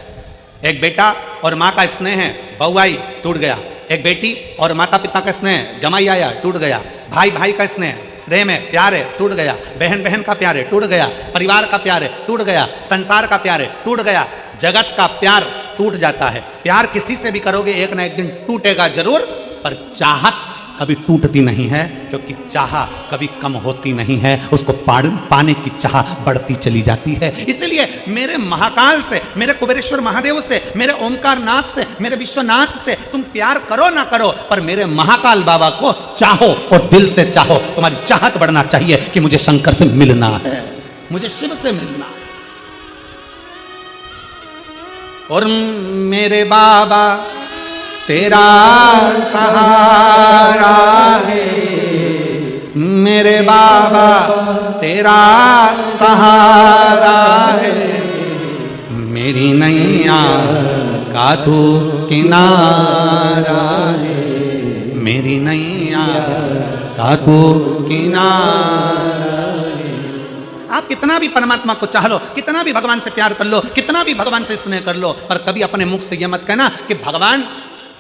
Speaker 1: एक बेटा और माँ का स्नेह है, बहू आई टूट गया। एक बेटी और माता पिता का स्नेह है, जमाई आया टूट गया। भाई भाई का स्नेह है, प्रेम है, प्यार है, टूट गया। बहन बहन का प्यार है, टूट गया। परिवार का प्यार है, टूट गया। संसार का प्यार है, टूट गया। जगत का प्यार टूट जाता है। प्यार किसी से भी करोगे एक ना एक दिन टूटेगा जरूर, पर चाहत कभी टूटती नहीं है, क्योंकि चाह कभी कम होती नहीं है, उसको पाने की चाह बढ़ती चली जाती है। इसलिए मेरे महाकाल से, मेरे कुबेरेश्वर महादेव से, मेरे ओमकार नाथ से, मेरे विश्वनाथ से तुम प्यार करो ना करो, पर मेरे महाकाल बाबा को चाहो और दिल से चाहो। तुम्हारी चाहत बढ़ना चाहिए कि मुझे शंकर से मिलना है, मुझे शिव से मिलना है। और मेरे बाबा तेरा सहारा है, मेरे बाबा तेरा सहारा है, मेरी नैया का तू किनारा है, मेरी नैया का तू किनारा है। आप कितना भी परमात्मा को चाह लो, कितना भी भगवान से प्यार कर लो, कितना भी भगवान से स्नेह कर लो, पर कभी अपने मुख से यह मत कहना कि भगवान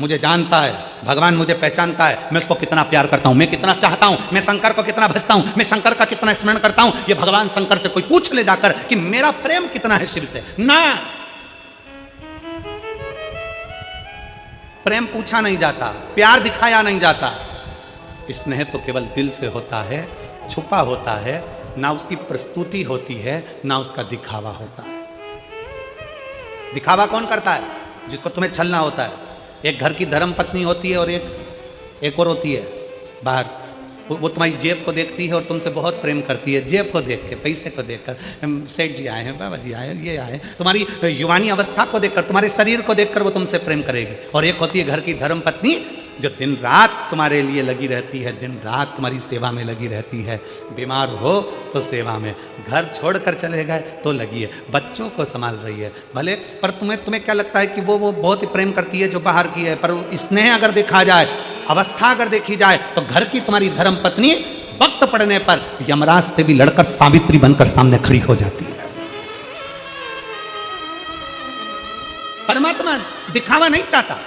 Speaker 1: मुझे जानता है, भगवान मुझे पहचानता है, मैं उसको कितना प्यार करता हूं, मैं कितना चाहता हूं, मैं शंकर को कितना भजता हूं, मैं शंकर का कितना स्मरण करता हूं। ये भगवान शंकर से कोई पूछ ले जाकर कि मेरा प्रेम कितना है शिव से, ना, प्रेम पूछा नहीं जाता, प्यार दिखाया नहीं जाता। स्नेह तो केवल दिल से होता है, छुपा होता है, ना उसकी प्रस्तुति होती है, ना उसका दिखावा होता है। दिखावा कौन करता है? जिसको तुम्हें छलना होता है। एक घर की धर्म पत्नी होती है और एक और होती है बाहर, वो तुम्हारी जेब को देखती है और तुमसे बहुत प्रेम करती है, जेब को देख के, पैसे को देखकर, सेठ जी आए हैं, बाबा जी आए हैं, ये आए, तुम्हारी युवानी अवस्था को देखकर, तुम्हारे शरीर को देखकर वो तुमसे प्रेम करेगी। और एक होती है घर की धर्म पत्नी जो दिन रात तुम्हारे लिए लगी रहती है, दिन रात तुम्हारी सेवा में लगी रहती है। बीमार हो तो सेवा में, घर छोड़कर चले गए तो लगी है, बच्चों को संभाल रही है भले, पर तुम्हें क्या लगता है कि वो बहुत ही प्रेम करती है जो बाहर की है, पर स्नेह अगर देखा जाए, अवस्था अगर देखी जाए, तो घर की तुम्हारी धर्म पत्नी वक्त पड़ने पर यमराज से भी लड़कर सावित्री बनकर सामने खड़ी हो जाती है। परमात्मा दिखावा नहीं चाहता।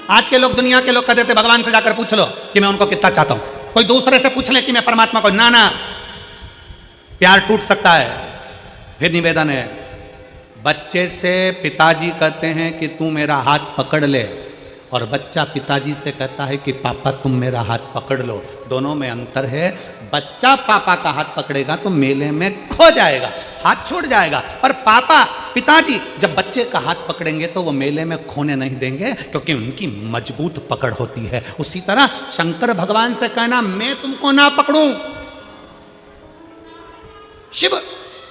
Speaker 1: आज के लोग, दुनिया के लोग कहते थे भगवान से जाकर पूछ लो कि मैं उनको कितना चाहता हूं। कोई दूसरे से पूछ ले कि मैं परमात्मा को, ना ना, प्यार टूट सकता है। फिर निवेदन है, बच्चे से पिताजी कहते हैं कि तू मेरा हाथ पकड़ ले, और बच्चा पिताजी से कहता है कि पापा तुम मेरा हाथ पकड़ लो। दोनों में अंतर है। बच्चा पापा का हाथ पकड़ेगा तो मेले में खो जाएगा, हाथ छूट जाएगा, पर पापा पिताजी जब बच्चे का हाथ पकड़ेंगे तो वो मेले में खोने नहीं देंगे, क्योंकि उनकी मजबूत पकड़ होती है। उसी तरह शंकर भगवान से कहना मैं तुमको ना पकड़ूं, शिव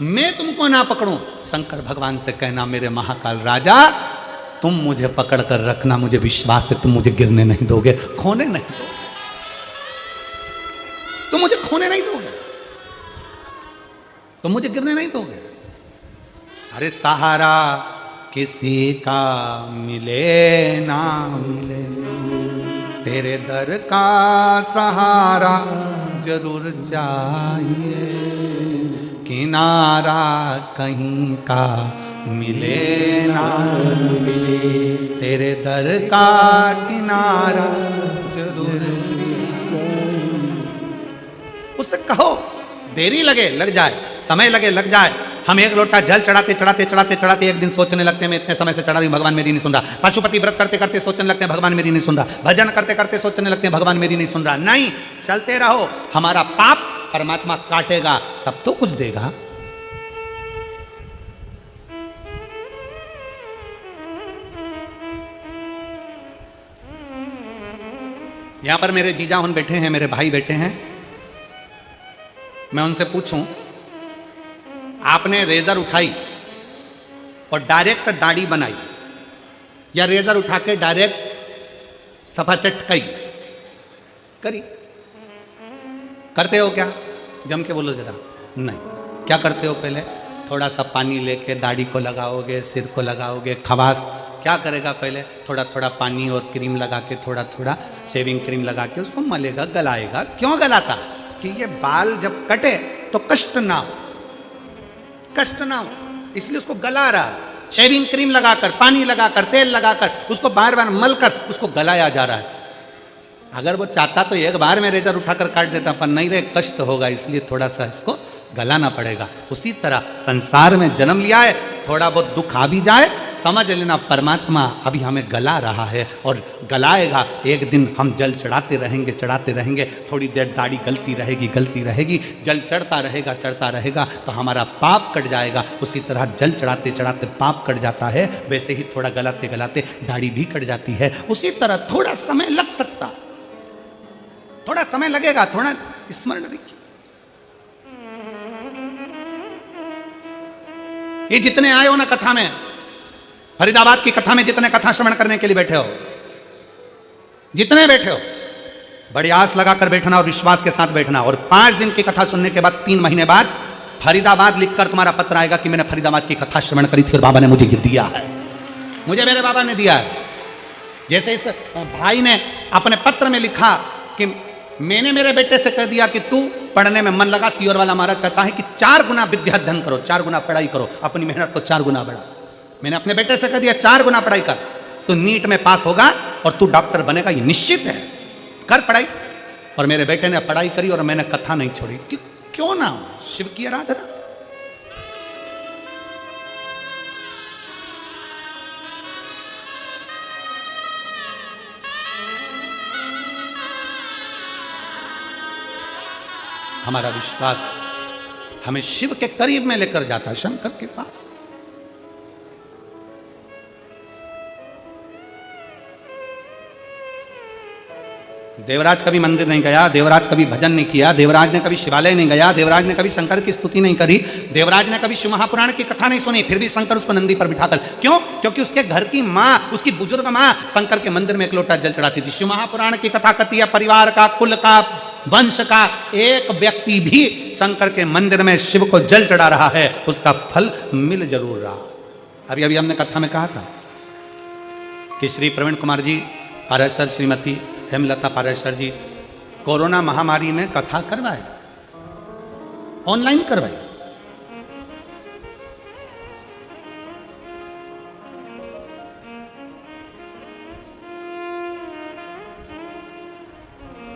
Speaker 1: मैं तुमको ना पकड़ूं, शंकर भगवान से कहना मेरे महाकाल राजा तुम मुझे पकड़ कर रखना, मुझे विश्वास है तुम मुझे गिरने नहीं दोगे, खोने नहीं दोगे, तुम मुझे खोने नहीं दोगे, तुम मुझे गिरने नहीं दोगे। अरे सहारा किसी का मिले ना मिले, तेरे दर का सहारा जरूर चाहिए, किनारा कहीं का मिले ना मिले, तेरे दर का किनारा जरूर चाहिए। उससे कहो देरी लगे लग जाए, समय लगे लग जाए। हम एक लोटा जल चढ़ाते चढ़ाते चढ़ाते चढ़ाते एक दिन सोचने लगते हैं मैं इतने समय से चढ़ा रही हूं, भगवान मेरी नहीं सुन रहा। पशुपति व्रत करते करते सोचने लगते हैं भगवान मेरी नहीं सुन रहा। भजन करते करते सोचने लगते हैं भगवान मेरी नहीं सुन रहा। नहीं, चलते रहो, हमारा पाप परमात्मा काटेगा तब तो कुछ देगा। यहां पर मेरे जीजा उन बैठे हैं, मेरे भाई बैठे हैं। मैं उनसे पूछूं आपने रेजर उठाई और डायरेक्ट दाढ़ी बनाई, या रेजर उठा के डायरेक्ट सफा चटकाई करी? करते हो क्या? जम के बोलो जरा। नहीं। क्या करते हो? पहले थोड़ा सा पानी लेके दाढ़ी को लगाओगे, सिर को लगाओगे, खवास क्या करेगा? पहले थोड़ा थोड़ा पानी और क्रीम लगा के, थोड़ा थोड़ा शेविंग क्रीम लगा के उसको मलेगा, गलाएगा। क्यों गलाता? कि ये बाल जब कटे तो कष्ट ना हो, कष्ट ना हो, इसलिए उसको गला रहा है। शेविंग क्रीम लगाकर, पानी लगाकर, तेल लगाकर, उसको बार बार मलकर उसको गलाया जा रहा है। अगर वो चाहता तो एक बार में रेजर उठाकर काट देता, पर नहीं रे, कष्ट होगा, इसलिए थोड़ा सा इसको गलाना पड़ेगा। उसी तरह संसार में जन्म लिया है, थोड़ा बहुत दुख आ भी जाए, समझ लेना परमात्मा अभी हमें गला रहा है और गलाएगा। एक दिन हम जल चढ़ाते रहेंगे, थोड़ी देर दाढ़ी गलती रहेगी, जल चढ़ता रहेगा तो हमारा पाप कट जाएगा। उसी तरह जल चढ़ाते चढ़ाते पाप कट जाता है, वैसे ही थोड़ा गलाते गलाते दाढ़ी भी कट जाती है। उसी तरह थोड़ा समय लग सकता, थोड़ा समय लगेगा, थोड़ा स्मरण रखिए। ये जितने आए हो ना कथा में, फरीदाबाद की कथा में जितने कथा श्रवण करने के लिए बैठे हो, जितने बैठे हो, बड़ी आस लगाकर बैठना और विश्वास के साथ बैठना। और 5 दिन की कथा सुनने के बाद 3 महीने बाद फरीदाबाद लिखकर तुम्हारा पत्र आएगा कि मैंने फरीदाबाद की कथा श्रवण करी थी और बाबा ने मुझे ये दिया है, मुझे मेरे बाबा ने दिया है। जैसे इस भाई ने अपने पत्र में लिखा कि मैंने मेरे बेटे से कह दिया कि तू पढ़ने में मन लगा। सियोर वाला महाराज कहता है कि 4 गुना विद्या धन करो, 4 गुना पढ़ाई करो, अपनी मेहनत को 4 गुना बढ़ा। मैंने अपने बेटे से कह दिया 4 गुना पढ़ाई कर, तो नीट में पास होगा और तू डॉक्टर बनेगा, ये निश्चित है, कर पढ़ाई। और मेरे बेटे ने पढ़ाई करी और मैंने कथा नहीं छोड़ी। कि क्यों ना? शिव की आराधना। हमारा विश्वास हमें शिव के करीब में लेकर जाता है, शंकर के पास। देवराज कभी मंदिर नहीं गया, देवराज कभी भजन नहीं किया, देवराज ने कभी शिवालय नहीं गया, देवराज ने कभी शंकर की स्तुति नहीं करी, देवराज ने कभी शिव महापुराण की कथा नहीं सुनी, फिर भी शंकर उसको नंदी पर बिठाकर। क्यों? क्योंकि उसके घर की माँ, उसकी बुजुर्ग माँ शंकर के मंदिर में एक लोटा जल चढ़ाती थी। शिव महापुराण की कथा कहती है परिवार का, कुल का, वंश का एक व्यक्ति भी शंकर के मंदिर में शिव को जल चढ़ा रहा है, उसका फल मिल जरूर रहा। अभी अभी हमने कथा में कहा था कि श्री प्रवीण कुमार जी पारेसर, श्रीमती हेमलता पारेसर जी कोरोना महामारी में कथा करवाए, ऑनलाइन करवाई।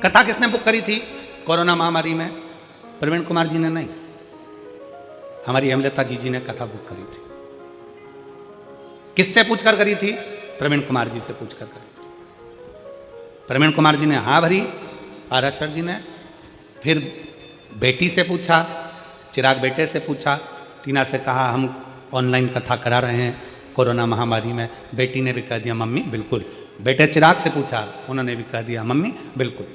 Speaker 1: कथा किसने बुक करी थी कोरोना महामारी में? प्रवीण कुमार जी ने नहीं, हमारी हेमलता जी ने कथा बुक करी थी। किससे पूछकर करी थी? प्रवीण कुमार जी से पूछकर करी थी। प्रवीण कुमार जी ने हाँ भरी, पारेसर जी ने फिर बेटी से पूछा, चिराग बेटे से पूछा, टीना से कहा हम ऑनलाइन कथा करा रहे हैं कोरोना महामारी में। बेटी ने भी कह दिया मम्मी बिल्कुल। बेटे चिराग से पूछा, उन्होंने भी कह दिया मम्मी बिल्कुल।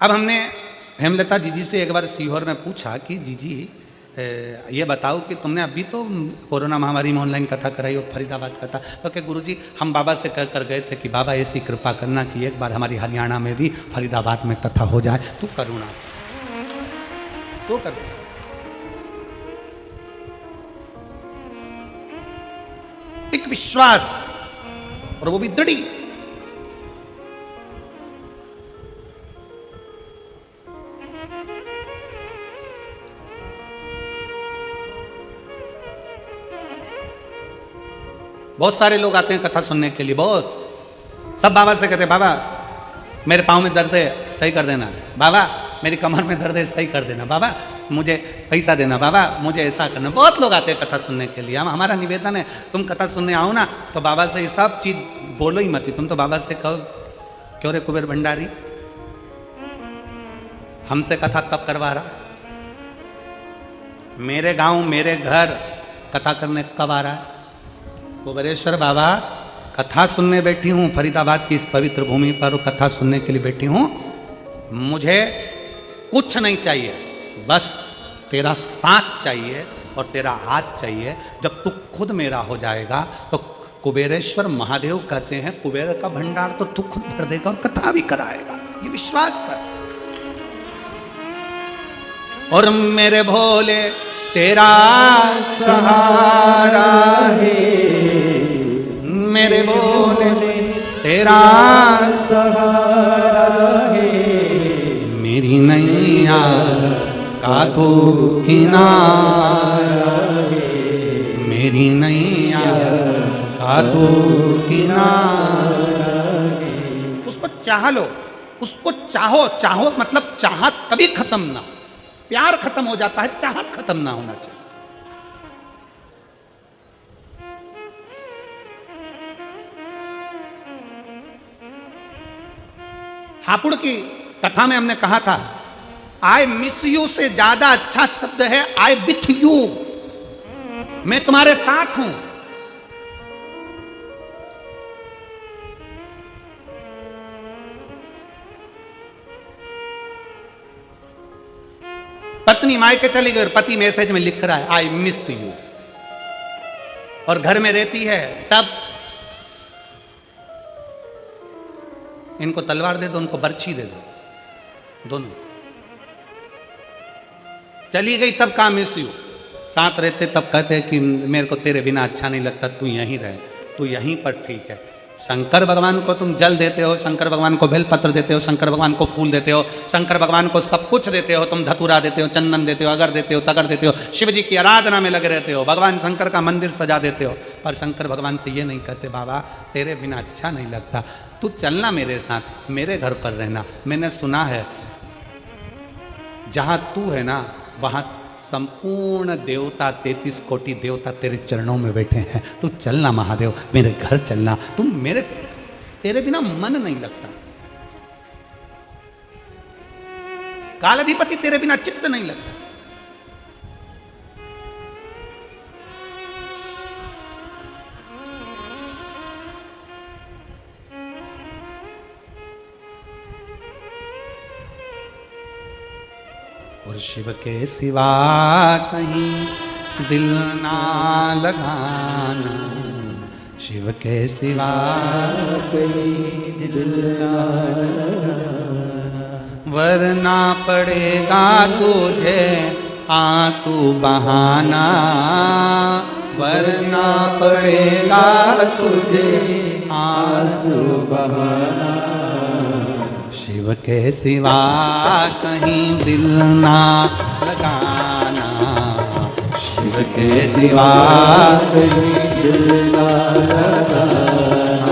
Speaker 1: अब हमने हेमलता जी से एक बार सीहोर में पूछा कि जीजी ये बताओ कि तुमने अभी तो कोरोना महामारी में ऑनलाइन कथा कराई और फरीदाबाद कथा, तो क्या गुरुजी हम बाबा से कह कर गए थे कि बाबा ऐसी कृपा करना कि एक बार हमारी हरियाणा में भी फरीदाबाद में कथा हो जाए, तू करुणा, तो करुणा। एक विश्वास, और वो भी दृढ़। बहुत सारे लोग आते हैं कथा सुनने के लिए, बहुत सब बाबा से कहते हैं बाबा मेरे पाँव में दर्द है सही कर देना, बाबा मेरी कमर में दर्द है सही कर देना, बाबा मुझे पैसा देना, बाबा मुझे ऐसा करना। बहुत लोग आते हैं कथा सुनने के लिए। हम हमारा निवेदन है तुम कथा सुनने आओ ना तो बाबा से ये सब चीज़ बोलो ही मत। तुम तो बाबा से कहो क्यों रे कुबेर भंडारी हमसे कथा कब करवा रहा? मेरे गांव मेरे घर कथा करने कब आ रहा है? कुबेरेश्वर बाबा कथा सुनने बैठी हूँ फरीदाबाद की इस पवित्र भूमि पर, कथा सुनने के लिए बैठी हूँ। मुझे कुछ नहीं चाहिए, बस तेरा साथ चाहिए और तेरा हाथ चाहिए। जब तू खुद मेरा हो जाएगा तो कुबेरेश्वर महादेव कहते हैं कुबेर का भंडार तो तू खुद भर देगा और कथा भी कराएगा, ये विश्वास कर। और मेरे भोले तेरा सहारा है, मेरे भोले तेरा
Speaker 2: सहारा है,
Speaker 1: मेरी नैया का तू किनारा है, मेरी नैया का तू किनारा है। उसको चाह लो, उसको चाहो। चाहो मतलब चाहत कभी खत्म ना, प्यार खत्म हो जाता है, चाहत खत्म ना होना चाहिए। हापुड़ की कथा में हमने कहा था आई मिस यू से ज्यादा अच्छा शब्द है आई विथ यू, मैं तुम्हारे साथ हूं। पत्नी मायके चली गई और पति मैसेज में लिख रहा है आई मिस यू, और घर में रहती है तब इनको तलवार दे दो, उनको बर्छी दे दो, दोनों। चली गई तब कहा मिस यू, साथ रहते तब कहते हैं कि मेरे को तेरे बिना अच्छा नहीं लगता, तू यहीं रहे, तू यहीं पर ठीक है। शंकर भगवान को तुम जल देते हो, शंकर भगवान को बेलपत्र देते हो, शंकर भगवान को फूल देते हो, शंकर भगवान को सब कुछ देते हो, तुम धतूरा देते हो, चंदन देते हो, अगर देते हो, तगर देते हो, शिव जी की आराधना में लगे रहते हो, भगवान शंकर का मंदिर सजा देते हो, पर शंकर भगवान से ये नहीं कहते बाबा तेरे बिना अच्छा नहीं लगता, तू चलना मेरे साथ, मेरे घर पर रहना। मैंने सुना है जहां तू है ना वहां संपूर्ण देवता 33 कोटि देवता तेरे चरणों में बैठे हैं, तू चलना महादेव, मेरे घर चलना, तुम मेरे तेरे बिना मन नहीं लगता, कालाधिपति तेरे बिना चित्त नहीं लगता। और शिव के सिवा कहीं दिल ना लगाना, शिव के सिवा
Speaker 2: कहीं दिल ना लगाना,
Speaker 1: वरना पड़ेगा तुझे आंसू बहाना, वरना पड़ेगा तुझे आंसू
Speaker 2: बहाना,
Speaker 1: शिव के सिवा कहीं दिल ना लगाना, शिव के सिवा
Speaker 2: कहीं दिल ना लगाना,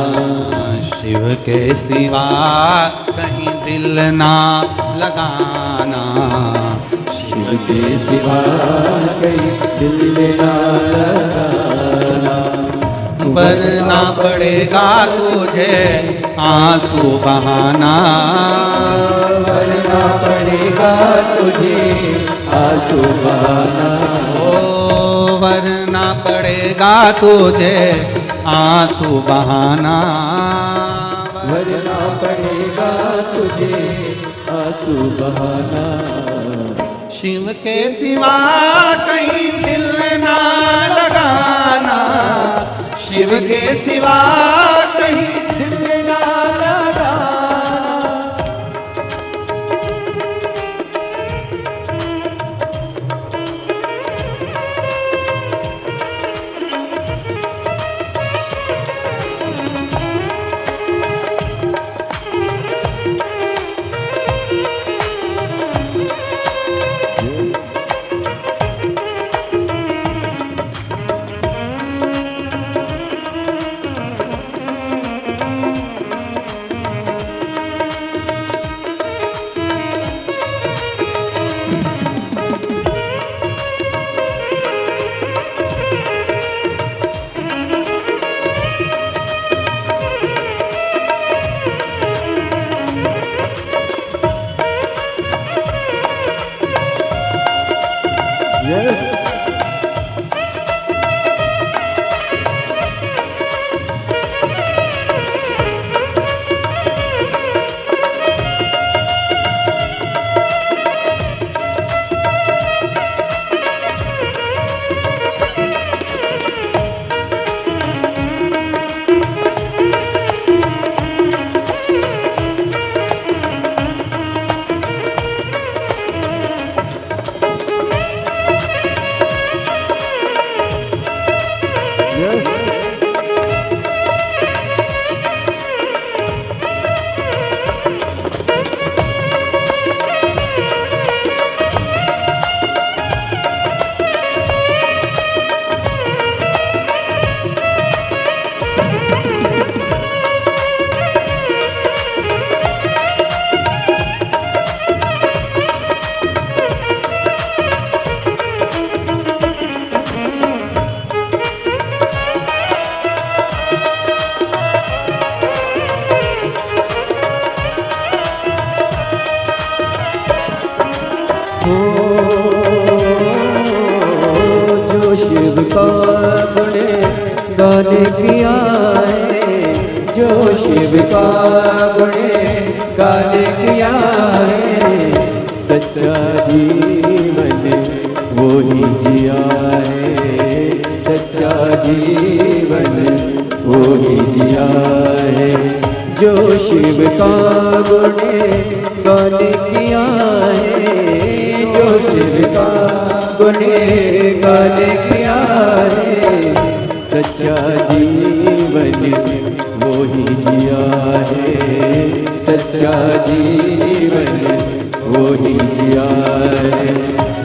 Speaker 1: शिव के सिवा कहीं दिल ना लगाना,
Speaker 2: शिव के सिवा कहीं दिल ना लगाना,
Speaker 1: वरना पड़ेगा तुझे आंसू बहाना,
Speaker 2: वरना पड़ेगा तुझे आंसू बहाना,
Speaker 1: ओ वरना पड़ेगा तुझे आंसू बहाना,
Speaker 2: वरना पड़ेगा तुझे आंसू बहाना,
Speaker 1: शिव के सिवा कहीं दिल ना लगाना, शिव के सिवा कहीं
Speaker 2: दिल ना लगाना, का गुणे गान किया है, सच्चा जीवन वो ही जिया है, सच्चा जीवन वो ही जिया है। जो शिव का गुणे गान किया है, जो शिव का गुणे गान किया है, सच्चा जीवन वो ही जिया है, सच्चा जीवन वो ही जिया है।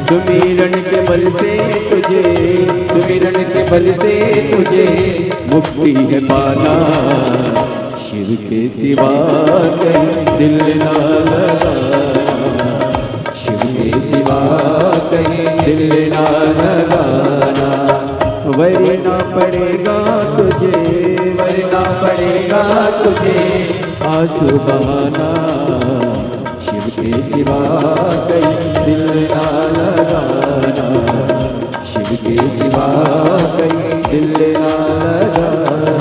Speaker 2: सुमिरन के बल से तुझे, सुमिरन के बल से तुझे मुक्ति है पाना, शिव के सिवा कहीं दिल ना लगाना, शिव के सिवा कहीं दिल ना लगाना। वरना पड़ेगा तुझे, वरना पड़ेगा तुझे आंसू बहाना, शिव के सिवा कहीं दिल ना लगाना, शिव के सिवा कहीं दिल ना लगाना।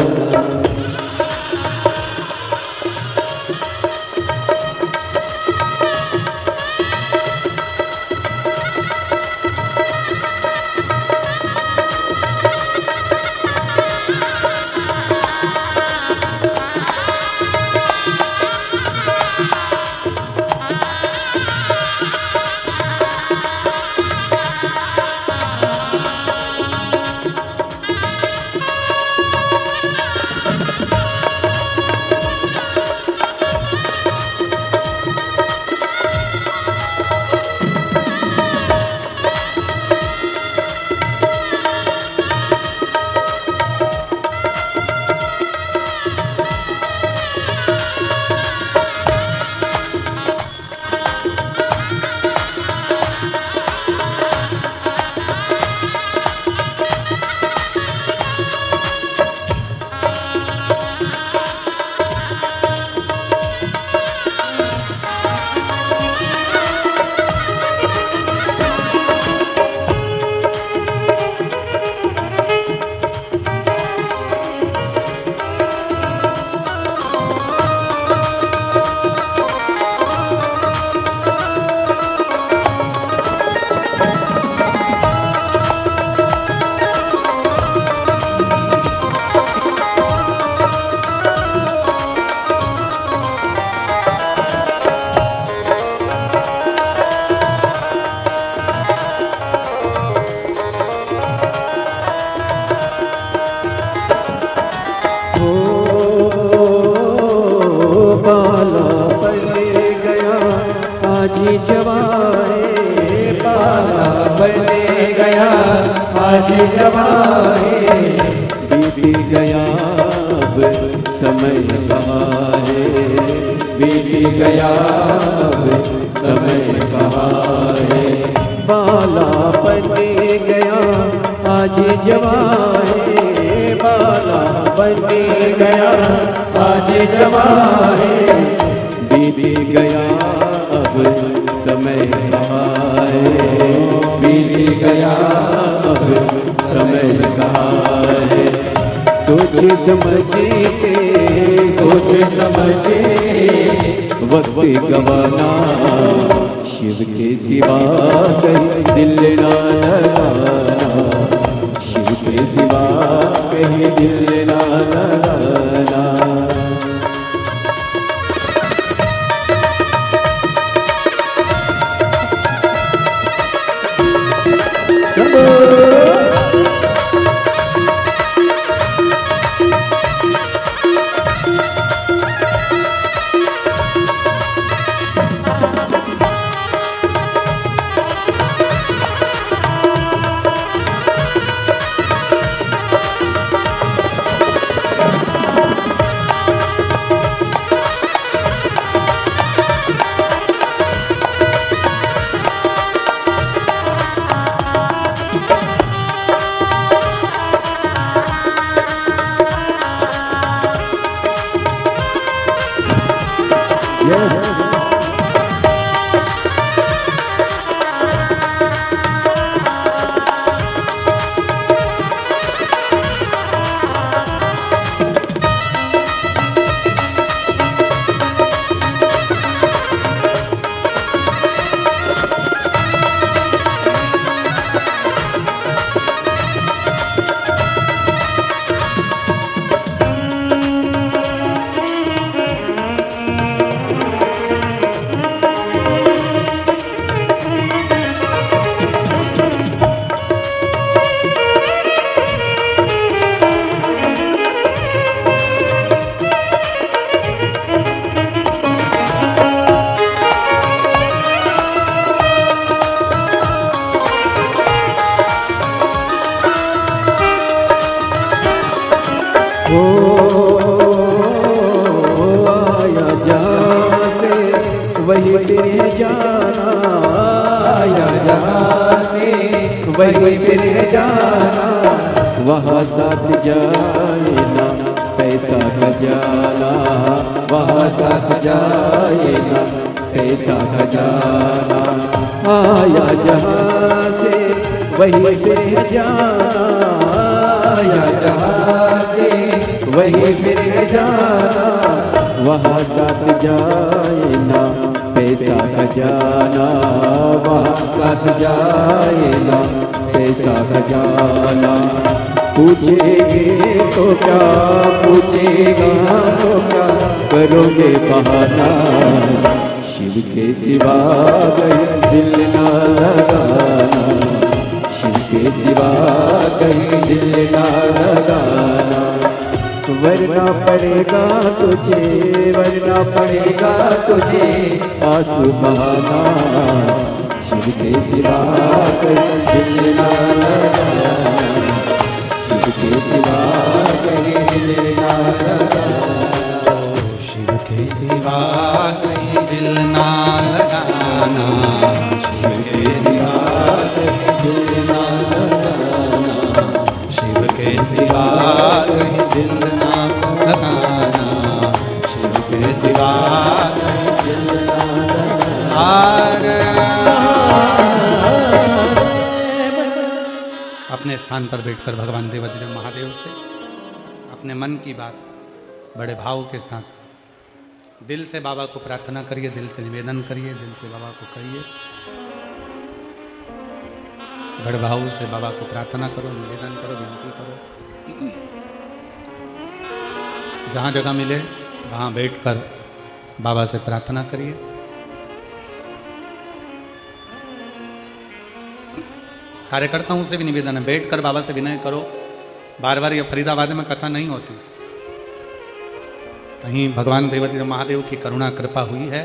Speaker 2: आज जवाए बीत गया अब समय कहाँ है, बीत गया अब समय कहाँ है। बाला बन गया आज जवाए, बाला बन गया आज जवाए, बीत गया अब समय कहाँ है, बीत गया अब समय कहाँ है। सोच समझ के, सोच समझ के वक्त गवाना, शिव के सिवा कहीं दिल ना लगाना, शिव के सिवा कहीं दिल ना लगाना। वही फिर जाना, वहाँ साथ जाए ना पैसा खजाना, वहाँ साथ जाए ना पैसा खजाना। आया जहाँ से वही फिर जाना, आया जहाँ से वही फिर जाना, वहाँ साथ जाए ना पैसा खजाना, वहाँ साथ जाए ना पैसा खजाना। पूछेंगे तो क्या, पूछेगा तो क्या, करोगे बहाना, शिव के सिवा कहीं दिल ना लगाना, शिव के सिवा कहीं दिल ना लगाना। वरना पड़ेगा तुझे, वरना पड़ेगा तुझे आंसू बहाना, शिव के सिवा कहीं दिल ना लगाना, शिव के सिवा कहीं दिल ना लगाना,
Speaker 1: शिव के सिवा कहीं दिल ना लगाना, शिव के सिवा कहीं दिल ना लगाना, शिव के सिवा कहीं दिल ना लगाना, शिव के सिवा कहीं दिल ना लगाना। अपने स्थान पर बैठकर भगवान देवाधिदेव महादेव से अपने मन की बात बड़े भाव के साथ दिल से बाबा को प्रार्थना करिए, दिल से निवेदन करिए, दिल से बाबा को कहिए। बड़े भाव से बाबा को प्रार्थना करो, निवेदन करो, विनती करो। जहाँ जगह मिले वहाँ बैठकर बाबा से प्रार्थना करिए। कार्यकर्ताओं से भी निवेदन है, बैठकर बाबा से विनय करो। बार बार ये फरीदाबाद में कथा नहीं होती, कहीं भगवान देवाधिदेव महादेव की करुणा कृपा हुई है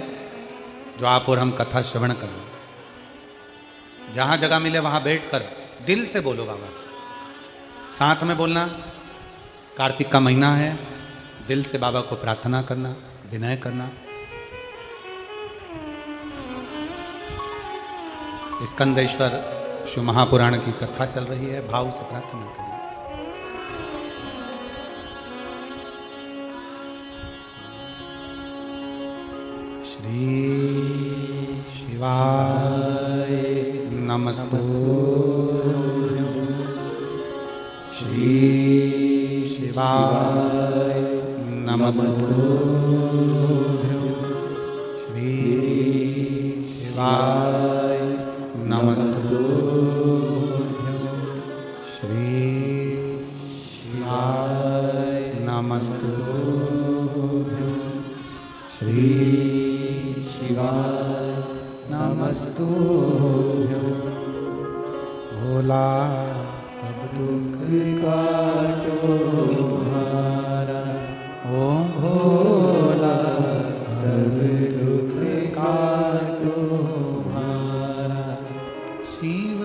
Speaker 1: जो आप और हम कथा श्रवण कर रहे हैं। जहाँ जगह मिले वहाँ बैठकर दिल से बोलो बाबा से, साथ में बोलना। कार्तिक का महीना है, दिल से बाबा को प्रार्थना करना, विनय करना। स्कंदेश्वर शिव महापुराण की कथा चल रही है, भाव से प्रार्थना करिए। श्री शिवाय नमस्तु, श्री शिवाय नमस्तु, श्री शिवाय नमस्तु, श्री शिवाय नमस्तु, श्री शिवाय नमस्तु। भोला सब दुख काटो हमारा, ओम भोला सब दुख काटो हमारा। शिव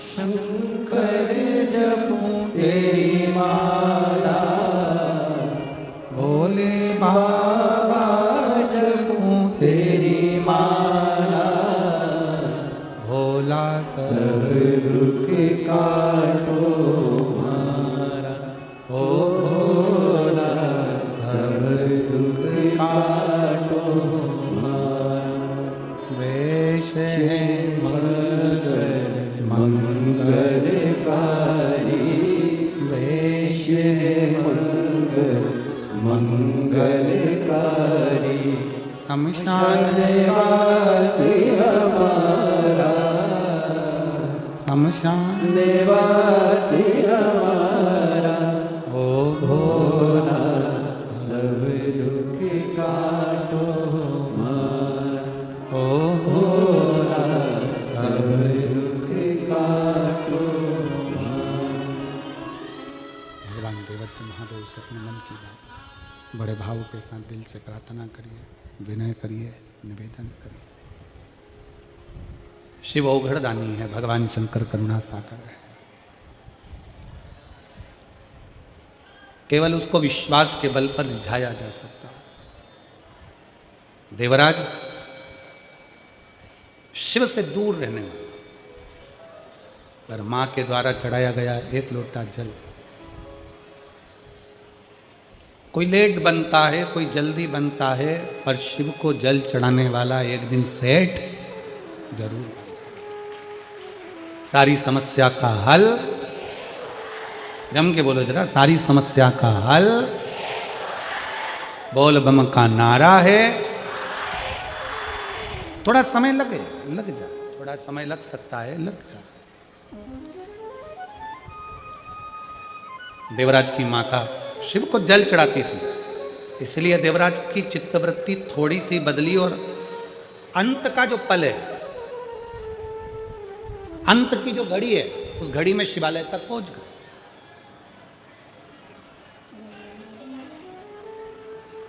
Speaker 1: शंकर जपूं तेरी माला, भोले बाबा जपूं तेरी माला। भोला सब दुख काटो हमारा, ओ भोला सब दुख काटो हमारा। वेश है मंगलकारी, वेश है मंगलकारी। शमशान वासी हमारा, शमशान निवासी हमारा। ओ भोला सब दुख काटो हमारा, ओ भोला सब दुख काटो हमारा। भगवान देवाधिदेव महादेव से अपने मन की बात बड़े भाव के साथ दिल से प्रार्थना करिए, विनय करिए, निवेदन करिए। शिव औघड़दानी है, भगवान शंकर करुणा सागर है। केवल उसको विश्वास के बल पर रिझाया जा सकता है। देवराज शिव से दूर रहने वाला, पर मां के द्वारा चढ़ाया गया एक लोटा जल, कोई लेट बनता है, कोई जल्दी बनता है, पर शिव को जल चढ़ाने वाला एक दिन सेठ जरूर। सारी समस्या का हल, जम के बोलो जरा, सारी समस्या का हल बोल बम का नारा है। थोड़ा समय लग जा, थोड़ा समय लग सकता है, लग जा। देवराज की माता शिव को जल चढ़ाती थी, इसलिए देवराज की चित्तवृत्ति थोड़ी सी बदली और अंत का जो पल है, अंत की जो घड़ी है, उस घड़ी में शिवालय तक पहुंच गए।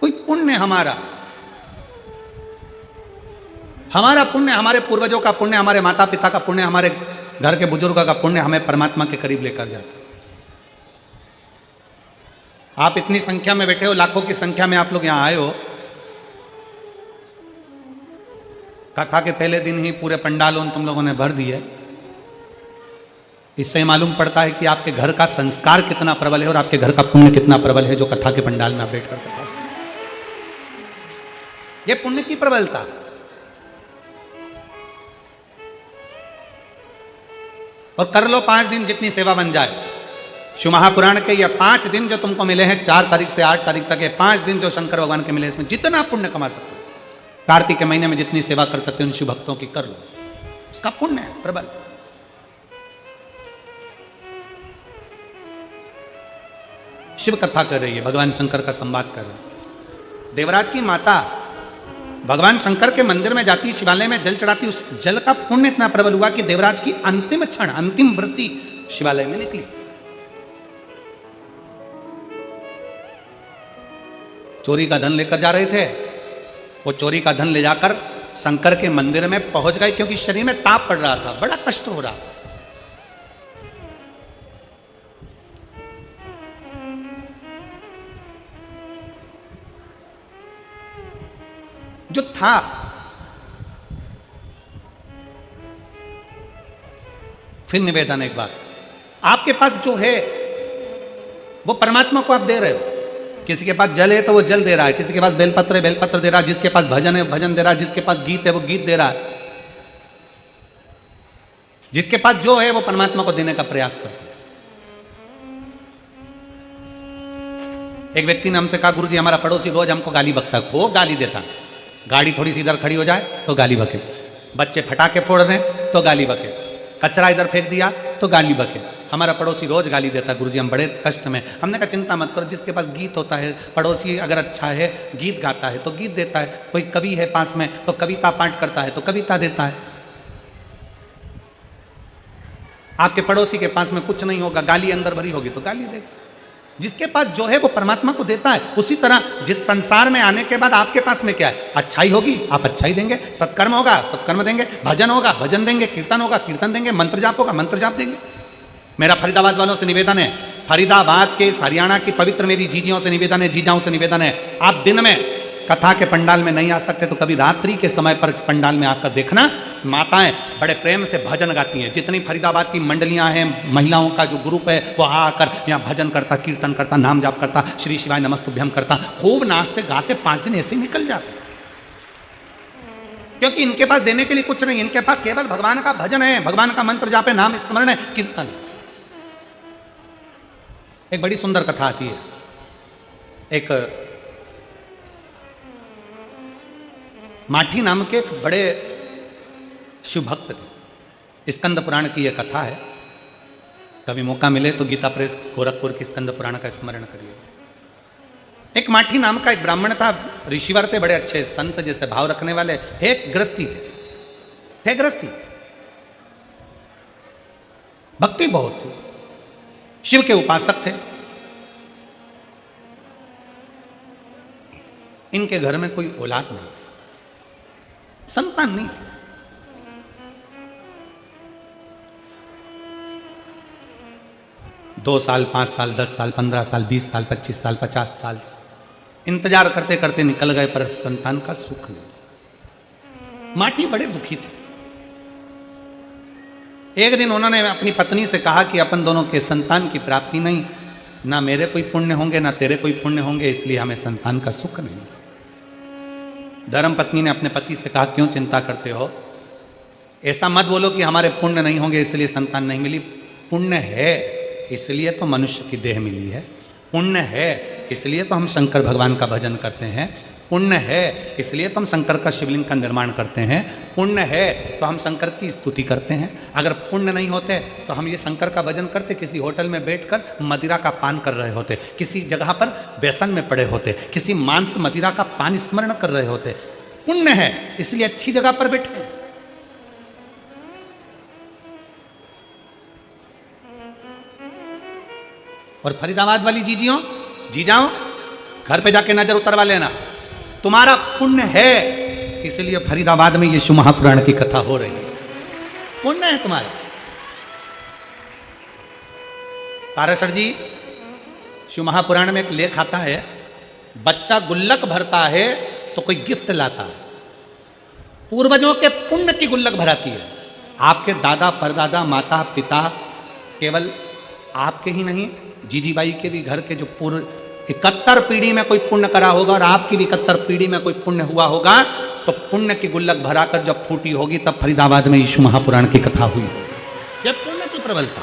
Speaker 1: कोई पुण्य हमारा पुण्य, हमारे पूर्वजों का पुण्य, हमारे माता पिता का पुण्य, हमारे घर के बुजुर्गों का पुण्य हमें परमात्मा के करीब लेकर जाता। आप इतनी संख्या में बैठे हो, लाखों की संख्या में आप लोग यहां आए हो। कथा के पहले दिन ही पूरे पंडालों तुम लोगों ने भर दिए। इससे मालूम पड़ता है कि आपके घर का संस्कार कितना प्रबल है और आपके घर का पुण्य कितना प्रबल है, जो कथा के पंडाल में आप बैठकर कथा सुनते। ये पुण्य की प्रबलता। और कर लो 5 दिन जितनी सेवा बन जाए। शिव महापुराण के ये 5 दिन जो तुमको मिले हैं, 4 तारीख से 8 तारीख तक, ये 5 दिन जो शंकर भगवान के मिले, इसमें जितना पुण्य कमा सकते हो, कार्तिक के महीने में जितनी सेवा कर सकते हो उन शिव भक्तों की कर लो, उसका पुण्य है प्रबल। शिव कथा कर रही है, भगवान शंकर का संवाद कर रहे हैं। देवराज की माता भगवान शंकर के मंदिर में जाती, शिवालय में जल चढ़ाती, उस जल का पुण्य इतना प्रबल हुआ कि देवराज की अंतिम क्षण, अंतिम वृत्ति शिवालय में निकली। चोरी का धन लेकर जा रहे थे, वो चोरी का धन ले जाकर शंकर के मंदिर में पहुंच गए, क्योंकि शरीर में ताप पड़ रहा था, बड़ा कष्ट हो रहा था। जो था फिर निवेदन एक बार, आपके पास जो है वो परमात्मा को आप दे रहे हो। किसी के पास जल है तो वो जल दे रहा है, किसी के पास बेलपत्र है बेलपत्र दे रहा है, जिसके पास भजन है भजन दे रहा है, जिसके पास गीत है वो गीत दे रहा है। जिसके पास जो है वो परमात्मा को देने का प्रयास करते हैं। एक व्यक्ति ने हमसे कहा, गुरुजी हमारा पड़ोसी रोज हमको गाली बकता है, खूब गाली देता है। गाड़ी थोड़ी सी इधर खड़ी हो जाए तो गाली बके, बच्चे फटाके फोड़ दें तो गाली बके, कचरा इधर फेंक दिया तो गाली बके। हमारा पड़ोसी रोज गाली देता है, गुरुजी हम बड़े कष्ट में। हमने कहा चिंता मत करो, जिसके पास गीत होता है, पड़ोसी अगर अच्छा है, गीत गाता है तो गीत देता है, कोई कवि है पास में तो कविता पाठ करता है तो कविता देता है। आपके पड़ोसी के पास में कुछ नहीं होगा, गाली अंदर भरी होगी तो गाली देगा। जिसके पास जो है वो परमात्मा को देता है। उसी तरह जिस संसार में आने के बाद आपके पास में क्या है, अच्छाई होगी आप अच्छाई देंगे, सत्कर्म होगा सत्कर्म देंगे, भजन होगा भजन देंगे, कीर्तन होगा कीर्तन देंगे, मंत्र जाप होगा मंत्र जाप देंगे। मेरा फरीदाबाद वालों से निवेदन है, फरीदाबाद के हरियाणा की पवित्र मेरी जीजियों से निवेदन है, जीजाओं से निवेदन है, आप दिन में कथा के पंडाल में नहीं आ सकते तो कभी रात्रि के समय पर इस पंडाल में आकर देखना, माताएं बड़े प्रेम से भजन गाती हैं। जितनी फरीदाबाद की मंडलियां हैं, महिलाओं का जो ग्रुप है, वो आकर यहाँ भजन करता, कीर्तन करता, नाम जाप करता, श्री शिवाय नमस्तुभ्यम करता, खूब नाचते गाते 5 दिन ऐसे निकल जाते। क्योंकि इनके पास देने के लिए कुछ नहीं, इनके पास केवल भगवान का भजन है, भगवान का मंत्र जाप है, नाम स्मरण है, कीर्तन है। एक बड़ी सुंदर कथा आती है। एक माठी नाम के एक बड़े शिव भक्त थे। स्कंद पुराण की यह कथा है, कभी मौका मिले तो गीता प्रेस गोरखपुर की स्कंद पुराण का स्मरण करिए। एक माठी नाम का एक ब्राह्मण था, ऋषिवर थे, बड़े अच्छे संत जैसे भाव रखने वाले, एक गृहस्थी थे गृहस्थी, भक्ति बहुत थी, शिव के उपासक थे। इनके घर में कोई औलाद नहीं थी, संतान नहीं थी। 2 साल 5 साल 10 साल 15 साल 20 साल 25 साल 50 साल इंतजार करते करते निकल गए, पर संतान का सुख नहीं। माटी बड़े दुखी थे। एक दिन उन्होंने अपनी पत्नी से कहा कि अपन दोनों के संतान की प्राप्ति नहीं, ना मेरे कोई पुण्य होंगे ना तेरे कोई पुण्य होंगे, इसलिए हमें संतान का सुख नहीं। धर्म पत्नी ने अपने पति से कहा, क्यों चिंता करते हो? ऐसा मत बोलो कि हमारे पुण्य नहीं होंगे इसलिए संतान नहीं मिली। पुण्य है इसलिए तो मनुष्य की देह मिली है, पुण्य है इसलिए तो हम शंकर भगवान का भजन करते हैं, पुण्य है इसलिए तो हम शंकर का शिवलिंग का निर्माण करते हैं, पुण्य है तो हम शंकर की स्तुति करते हैं। अगर पुण्य नहीं होते तो हम ये शंकर का भजन करते, किसी होटल में बैठकर मदिरा का पान कर रहे होते, किसी जगह पर व्यसन में पड़े होते, किसी मांस मदिरा का पान स्मरण कर रहे होते। पुण्य है इसलिए अच्छी जगह पर बैठे। और फरीदाबाद वाली जीजियों जीजाओ, घर पे जाके नजर उतरवा लेना, तुम्हारा पुण्य है इसलिए फरीदाबाद में ये शिव महापुराण की कथा हो रही है। पुण्य है तुम्हारा। पाराशर जी, शिव महापुराण में एक लेख आता है, बच्चा गुल्लक भरता है तो कोई गिफ्ट लाता है, पूर्वजों के पुण्य की गुल्लक भराती है। आपके दादा परदादा माता पिता, केवल आपके ही नहीं, जीजीबाई के भी घर के जो पूर्व 71 पीढ़ी में कोई पुण्य करा होगा और आपकी भी 71 पीढ़ी में कोई पुण्य हुआ होगा, तो पुण्य की गुल्लक भराकर जब फूटी होगी तब फरीदाबाद में यीशु महापुराण की कथा हुई। यह पुण्य की प्रबलता।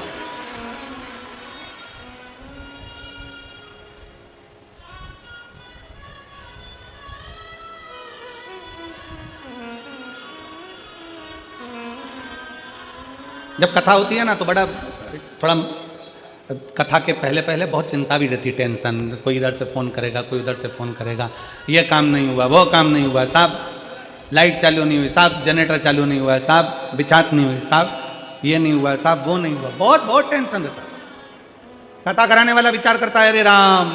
Speaker 1: जब कथा होती है ना तो बड़ा थोड़ा कथा के पहले पहले बहुत चिंता भी रहती, टेंशन, कोई इधर से फ़ोन करेगा, कोई उधर से फ़ोन करेगा, ये काम नहीं हुआ, वो काम नहीं हुआ, साहब लाइट चालू नहीं हुई, साहब जनरेटर चालू नहीं हुआ, साहब बिछात नहीं हुई, साहब ये नहीं हुआ, साहब वो नहीं हुआ, बहुत बहुत टेंशन रहता है। कथा कराने वाला विचार करता है, अरे राम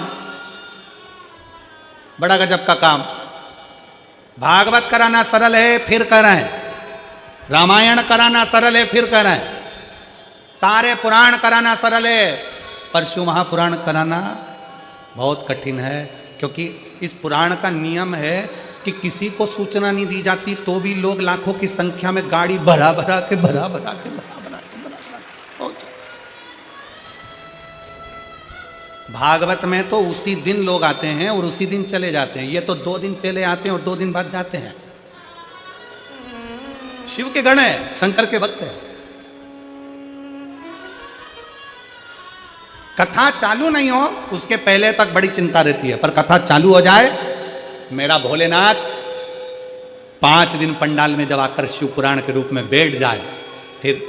Speaker 1: बड़ा गजब का काम, भागवत कराना सरल है फिर कराएं, रामायण कराना सरल है फिर कराएं, सारे पुराण कराना सरल है, पर शिव महापुराण कराना बहुत कठिन है। क्योंकि इस पुराण का नियम है कि किसी को सूचना नहीं दी जाती तो भी लोग लाखों की संख्या में गाड़ी भरा भरा के भागवत में तो उसी दिन लोग आते हैं और उसी दिन चले जाते हैं। ये तो 2 दिन पहले आते हैं और 2 दिन बाद जाते हैं। शिव के गण है, शंकर के भक्त है। कथा चालू नहीं हो उसके पहले तक बड़ी चिंता रहती है, पर कथा चालू हो जाए, मेरा भोलेनाथ 5 दिन पंडाल में जब आकर शिव पुराण के रूप में बैठ जाए, फिर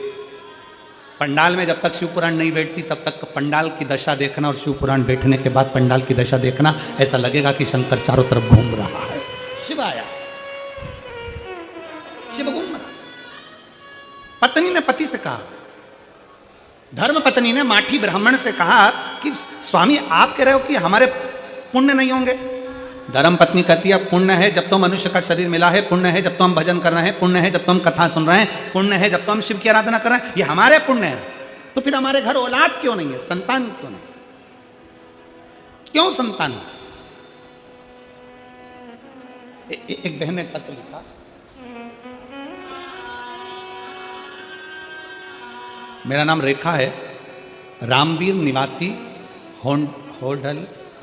Speaker 1: पंडाल में जब तक शिव पुराण नहीं बैठती तब तक पंडाल की दशा देखना, और शिव पुराण बैठने के बाद पंडाल की दशा देखना, ऐसा लगेगा कि शंकर चारों तरफ घूम रहा है। शिव आया, शिव घूम रहा। पत्नी ने पति से कहा, धर्म पत्नी ने माठी ब्राह्मण से कहा कि स्वामी आप कह रहे हो कि हमारे पुण्य नहीं होंगे। धर्म पत्नी कहती है पुण्य है जब तो मनुष्य का शरीर मिला है, पुण्य है जब तो हम भजन कर रहे हैं, पुण्य है जब तो हम कथा सुन रहे हैं, पुण्य है जब तो हम शिव की आराधना कर रहे हैं, ये हमारे पुण्य है। तो फिर हमारे घर औलाद क्यों नहीं है, संतान क्यों नहीं, क्यों संतान नहीं? एक बहन ने पत्र लिखा, मेरा नाम रेखा है, रामवीर निवासी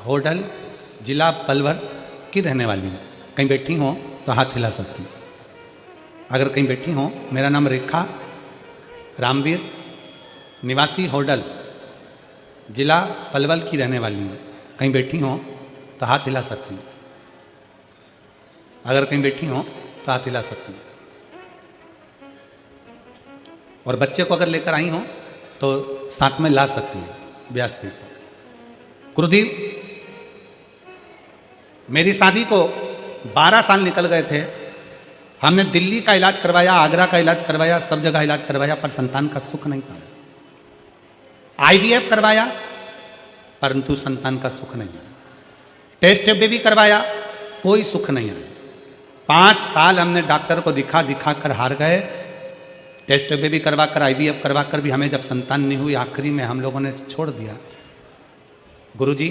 Speaker 1: होडल जिला पलवल की रहने वाली हूँ। कहीं बैठी हो तो हाथ हिला सकती हूँ। अगर कहीं बैठी हो, मेरा नाम रेखा, रामवीर निवासी होडल जिला पलवल की रहने वाली हूँ। कहीं बैठी हो तो हाथ हिला सकती हूँ। अगर कहीं बैठी हो तो हाथ हिला सकती हूँ। और बच्चे को अगर लेकर आई हो तो साथ में ला सकती है व्यासपीठ पर। गुरुदेव, मेरी शादी को 12 साल निकल गए थे। हमने दिल्ली का इलाज करवाया, आगरा का इलाज करवाया, सब जगह इलाज करवाया, पर संतान का सुख नहीं पाया। IVF करवाया परंतु संतान का सुख नहीं आया। टेस्ट बेबी करवाया, कोई सुख नहीं आया। 5 साल हमने डॉक्टर को दिखा कर हार गए। टेस्ट बेबी करवाकर, IVF करवाकर भी हमें जब संतान नहीं हुई, आखिरी में हम लोगों ने छोड़ दिया। गुरुजी,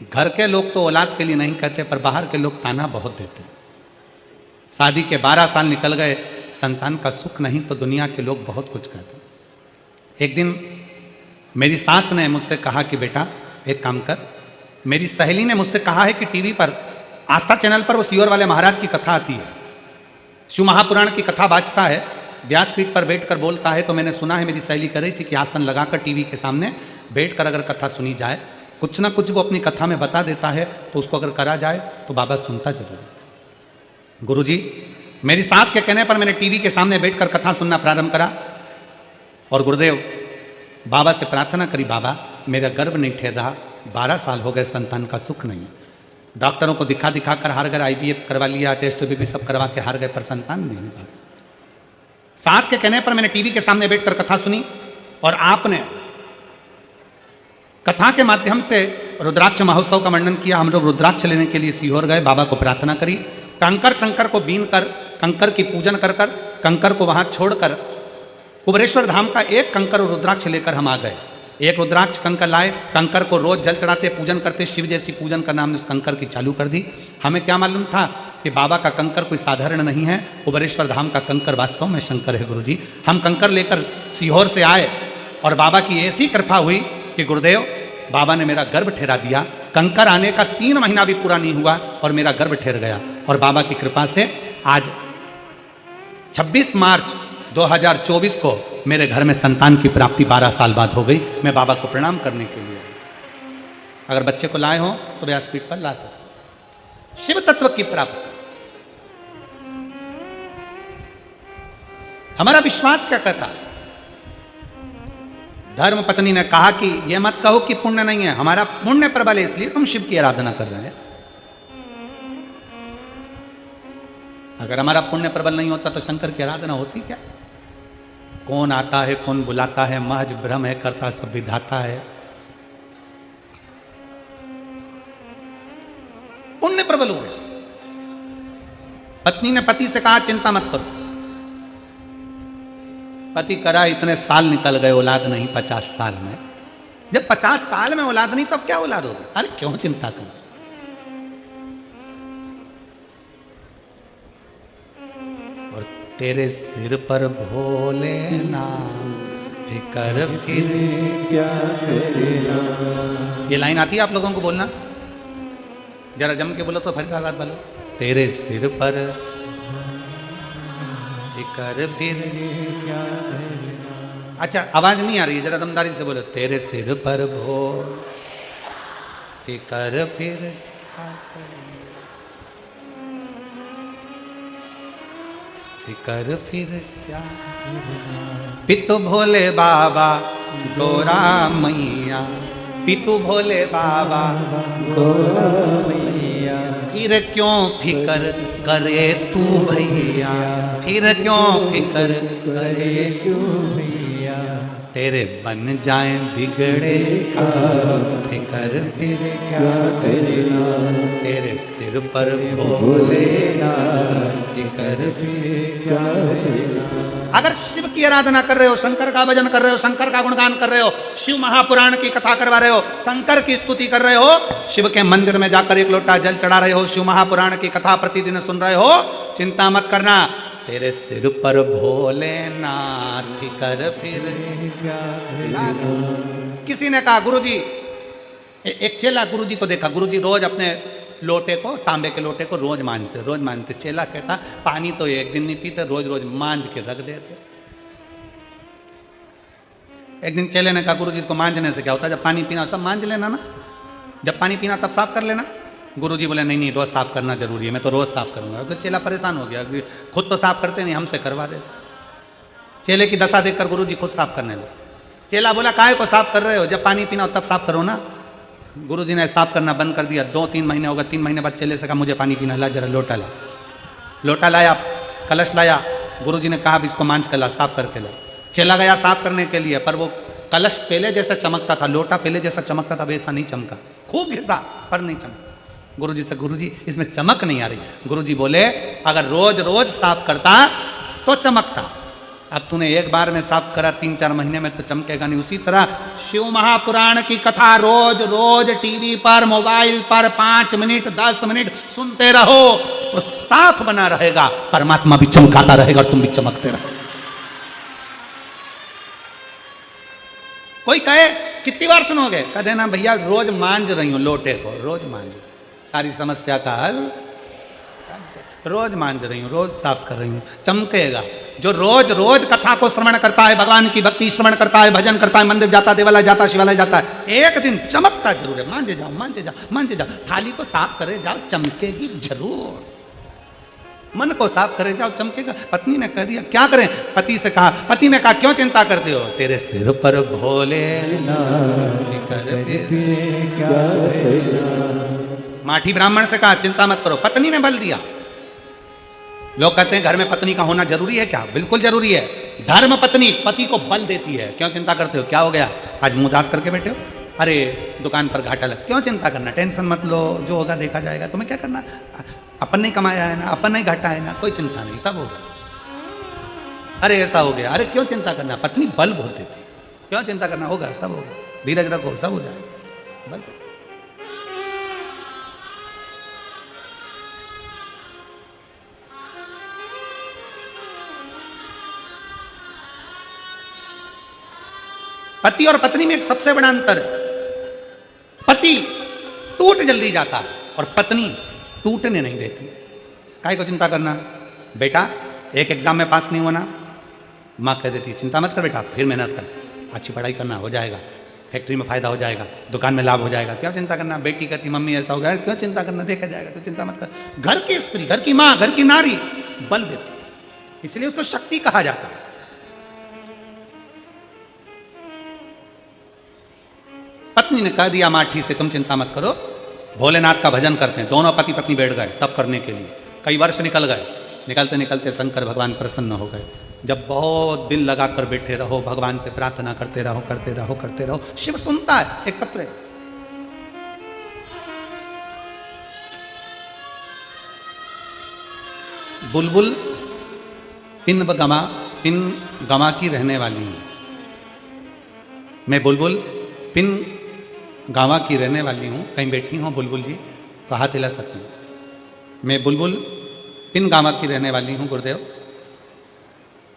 Speaker 1: घर के लोग तो औलाद के लिए नहीं कहते, पर बाहर के लोग ताना बहुत देते। शादी के 12 साल निकल गए, संतान का सुख नहीं, तो दुनिया के लोग बहुत कुछ कहते। एक दिन मेरी सास ने मुझसे कहा कि बेटा एक काम कर, मेरी सहेली ने मुझसे कहा है कि टीवी पर आस्था चैनल पर वो सीहोर वाले महाराज की कथा आती है, शिव महापुराण की कथा बाजता है, व्यासपीठ पर बैठकर बोलता है। तो मैंने सुना है, मेरी सहेली कह रही थी कि आसन लगाकर टीवी के सामने बैठकर अगर कथा सुनी जाए, कुछ ना कुछ वो अपनी कथा में बता देता है, तो उसको अगर करा जाए तो बाबा सुनता जरूर है। गुरुजी, मेरी सास के कहने पर मैंने टीवी के सामने बैठकर कथा सुनना प्रारंभ करा और गुरुदेव बाबा से प्रार्थना करी, बाबा मेरा गर्भ नहीं ठहर रहा, 12 साल हो गए, संतान का सुख नहीं। डॉक्टरों को दिखा दिखा कर हार गए, IVF करवा लिया, टेस्ट भी सब करवा के हार गए, पर संतान नहीं हुआ। सास के कहने पर मैंने टीवी के सामने बैठकर कथा सुनी और आपने कथा के माध्यम से रुद्राक्ष महोत्सव का वर्णन किया। हम लोग रुद्राक्ष लेने के लिए सीहोर गए, बाबा को प्रार्थना करी, कंकर शंकर को बीन कर, कंकर की पूजन कर कर, कंकर को वहां छोड़कर कुबरेश्वर धाम का एक कंकर और रुद्राक्ष लेकर हम आ गए। एक रुद्राक्ष कंकर लाए, कंकर को रोज जल चढ़ाते, पूजन करते, शिव जैसी पूजन करना हमने उस कंकर की चालू कर दी। हमें क्या मालूम था कि बाबा का कंकर कोई साधारण नहीं है, कुबरेश्वर धाम का कंकर वास्तव में शंकर है। गुरुजी, हम कंकर लेकर सीहोर से आए और बाबा की ऐसी कृपा हुई कि गुरुदेव बाबा ने मेरा गर्भ ठहरा दिया। कंकर आने का 3 महीना भी पूरा नहीं हुआ और मेरा गर्भ ठहर गया। और बाबा की कृपा से आज 26 मार्च 2024 को मेरे घर में संतान की प्राप्ति 12 साल बाद हो गई। मैं बाबा को प्रणाम करने के लिए, अगर बच्चे को लाए हो तो व्यासपीठ पर ला सकते। शिव तत्व की प्राप्ति, हमारा विश्वास क्या कहता है? धर्म पत्नी ने कहा कि यह मत कहो कि पुण्य नहीं है, हमारा पुण्य प्रबल है, इसलिए तुम शिव की आराधना कर रहे हैं। अगर हमारा पुण्य प्रबल नहीं होता तो शंकर की आराधना होती क्या? कौन आता है, कौन बुलाता है, महज भ्रम है, करता सब विधाता है। पुण्य प्रबल हो गया। पत्नी ने पति से कहा चिंता मत करो। पति करा, इतने साल निकल गए, औलाद नहीं 50 साल में। जब 50 साल में औलाद नहीं तब क्या औलाद होगी? अरे क्यों चिंता करो। और तेरे सिर पर भोलेनाथ फिकर फिर क्या करना। ये लाइन आती है आप लोगों को बोलना, जरा जम के बोलो तो फरीदाबाद वालों। तेरे सिर पर फिकर फिर क्या करना। अच्छा आवाज नहीं आ रही है, जरा दमदारी से बोलो। तेरे सिर पर भोल फिकर फिर क्या करना, फिकर फिर क्या करना। पितु भोले बाबा गोरा मैया, पितु भोले बाबा गोरा मैया, फिर क्यों फिकर करे तू भैया, फिर क्यों फिकर करे क्यों भैया। तेरे बन जाए बिगड़े का फिकर फिर क्या करना। तेरे सिर पर भोलेनाथ फिकर फिर क्या करना। अगर शिव की आराधना कर रहे हो, शंकर का भजन कर रहे हो, शंकर का गुणगान कर रहे हो, शिव महापुराण की कथा करवा रहे हो, शंकर की स्तुति कर रहे हो, शिव के मंदिर में जाकर 1 लोटा जल चढ़ा रहे हो, शिव महापुराण की कथा प्रतिदिन सुन रहे हो, चिंता मत करना। तेरे सिर पर भोलेनाथ फिकर फिर क्या। किसी ने कहा गुरुजी, एक चेला गुरुजी को देखा, गुरुजी रोज अपने लोटे को, तांबे के लोटे को रोज मांजते। चेला कहता पानी तो एक दिन नहीं पीते, रोज रोज मांज के रख देते। एक दिन चेले ने कहा गुरुजी इसको मांजने से क्या होता है? जब पानी पीना तब मांज लेना ना, जब पानी पीना तब साफ कर लेना। गुरुजी बोले नहीं नहीं, रोज साफ करना जरूरी है, मैं तो रोज साफ करूंगा। तो चेला परेशान हो गया, खुद तो साफ करते नहीं, हमसे करवा दे। चेले की दशा देखकर गुरुजी खुद साफ करने लगे। चेला बोला काहे को साफ कर रहे हो? जब पानी पीना हो तब साफ करो ना। गुरुजी ने साफ करना बंद कर दिया। 2-3 महीने हो गए। 3 महीने बाद चेले से कहा मुझे पानी पीना, ला जरा लोटा ला। लोटा लाया, कलश लाया, गुरुजी ने कहा अब इसको मांझ कर ला, साफ करके ला। चला गया साफ करने के लिए, पर वो कलश पहले जैसा चमकता था, लोटा पहले जैसा चमकता था वैसा नहीं चमका। खूब घिसा पर नहीं चमका। गुरुजी से गुरुजी इसमें चमक नहीं आ रही। गुरुजी बोले अगर रोज रोज साफ करता तो चमकता, अब तूने एक बार में साफ करा, 3-4 महीने में तो चमकेगा नहीं। उसी तरह शिव महापुराण की कथा रोज रोज टीवी पर, मोबाइल पर 5 मिनट 10 मिनट सुनते रहो तो साफ बना रहेगा, परमात्मा भी चमकाता रहेगा और तुम भी चमकते रहो। कोई कहे कितनी बार सुनोगे, कह देना भैया रोज मांझ रही हूं लोटे को, रोज मांझ रही हूं। सारी समस्या का हल रोज मांझ रही हूं, रोज साफ कर रही हूं, चमकेगा। जो रोज रोज कथा को श्रवण करता है, भगवान की भक्ति श्रवण करता है, भजन करता है, मंदिर जाता, देवालय जाता, शिवालय जाता है, एक दिन चमकता जरूर है। मांझे जाओ, मांझे जाओ, मांझे जाओ, थाली को साफ करे जाओ, चमकेगी जरूर। मन को साफ करे जाओ, चमकेगा। पत्नी ने कह दिया क्या करें, पति से कहा, पति ने कहा क्यों चिंता करते हो, तेरे सिर पर भोले माठी ब्राह्मण से कहा चिंता मत करो, पत्नी ने बल दिया। लोग कहते हैं घर में पत्नी का होना जरूरी है क्या, बिल्कुल जरूरी है। धर्म पत्नी पति को बल देती है। क्यों चिंता करते हो, क्या हो गया, आज मुंह उदास करके बैठे हो, अरे दुकान पर घाटा लग, क्यों चिंता करना, टेंशन मत लो, जो होगा देखा जाएगा, तुम्हें क्या करना, अपन नहीं कमाया है ना, अपन नहीं घाटा है ना, कोई चिंता नहीं, सब होगा। अरे ऐसा हो गया, अरे क्यों चिंता करना, पत्नी बल बहुत देती, क्यों चिंता करना, होगा, सब होगा, धीरज रखो, सब हो जाएगा, बल। पति और पत्नी में एक सबसे बड़ा अंतर है, पति टूट जल्दी जाता है और पत्नी टूटने नहीं देती है। काहे को चिंता करना, बेटा एक एग्जाम में पास नहीं होना, माँ कह देती है चिंता मत कर बेटा, फिर मेहनत कर, अच्छी पढ़ाई करना, हो जाएगा, फैक्ट्री में फायदा हो जाएगा, दुकान में लाभ हो जाएगा, क्या चिंता करना। बेटी कहती मम्मी ऐसा हो गया, क्यों चिंता करना, देखा जाएगा, तो चिंता मत कर। घर की स्त्री, घर की माँ, घर की नारी बल देती है, इसलिए उसको शक्ति कहा जाता है। पत्नी ने कह दिया माठी से तुम चिंता मत करो, भोलेनाथ का भजन करते हैं। दोनों पति पत्नी बैठ गए तप करने के लिए। कई वर्ष निकल गए, निकलते निकलते शंकर भगवान प्रसन्न हो गए। जब बहुत दिल लगा कर बैठे रहो, भगवान से प्रार्थना करते रहो, करते रहो, करते रहो, शिव सुनता है। एक पत्र है, बुलबुल पिन गमा की रहने वाली हूं मैं, बुलबुल पिन गांवा की रहने वाली हूँ। कहीं बैठी हूँ बुलबुल जी तो हाथ हिला सकती हूँ। मैं बुलबुल पिन गांवा की रहने वाली हूँ गुरुदेव।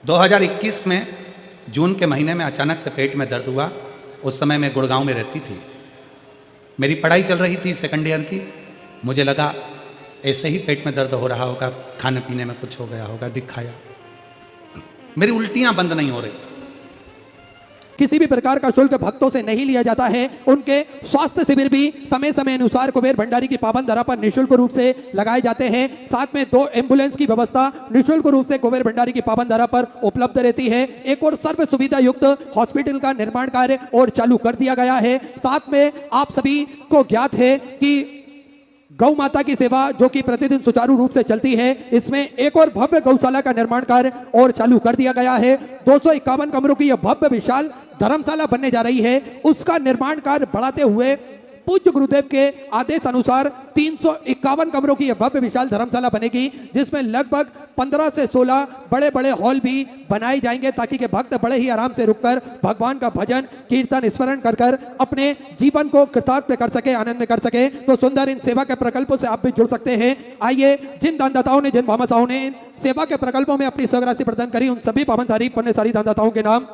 Speaker 1: 2021 में जून के महीने में अचानक से पेट में दर्द हुआ। उस समय मैं गुड़गांव में रहती थी, मेरी पढ़ाई चल रही थी सेकंड ईयर की। मुझे लगा ऐसे ही पेट में दर्द हो रहा होगा, खाने पीने में कुछ हो गया होगा, दिखाया। मेरी उल्टियाँ बंद नहीं हो रही।
Speaker 3: किसी भी प्रकार का शुल्क भक्तों से नहीं लिया जाता है। उनके स्वास्थ्य शिविर भी समय समय अनुसार कुबेर भंडारी की पावन दरा पर निःशुल्क रूप से लगाए जाते हैं। साथ में 2 एम्बुलेंस की व्यवस्था निःशुल्क रूप से कुबेर भंडारी की पावन दरा पर उपलब्ध रहती है। एक और सर्व सुविधा युक्त हॉस्पिटल का निर्माण कार्य और चालू कर दिया गया है। साथ में आप सभी को ज्ञात है कि गौ माता की सेवा जो कि प्रतिदिन सुचारू रूप से चलती है, इसमें एक और भव्य गौशाला का निर्माण कार्य और चालू कर दिया गया है। 251 कमरों की यह भव्य विशाल धर्मशाला बनने जा रही है। उसका निर्माण कार्य बढ़ाते हुए पूज्य गुरुदेव के आदेश अनुसार 351 कमरों की यह भव्य विशाल धर्मशाला बनेगी, जिसमें लगभग 15 से 16 बड़े बड़े हॉल भी बनाए जाएंगे, ताकि के भक्त बड़े ही आराम से रुककर भगवान का भजन कीर्तन स्मरण कर कर अपने जीवन को कृतार्थ कर सके, आनंद कर सके। तो सुंदर इन सेवा के प्रकल्पों से आप भी जुड़ सकते हैं। आइए, जिन दानदाताओं ने, जिन भामाशाहों ने इन सेवा के प्रकल्पों में अपनी स्वराशि प्रदान करी, उन सभी पावनधारी पुण्यशाली दानदाताओं के नाम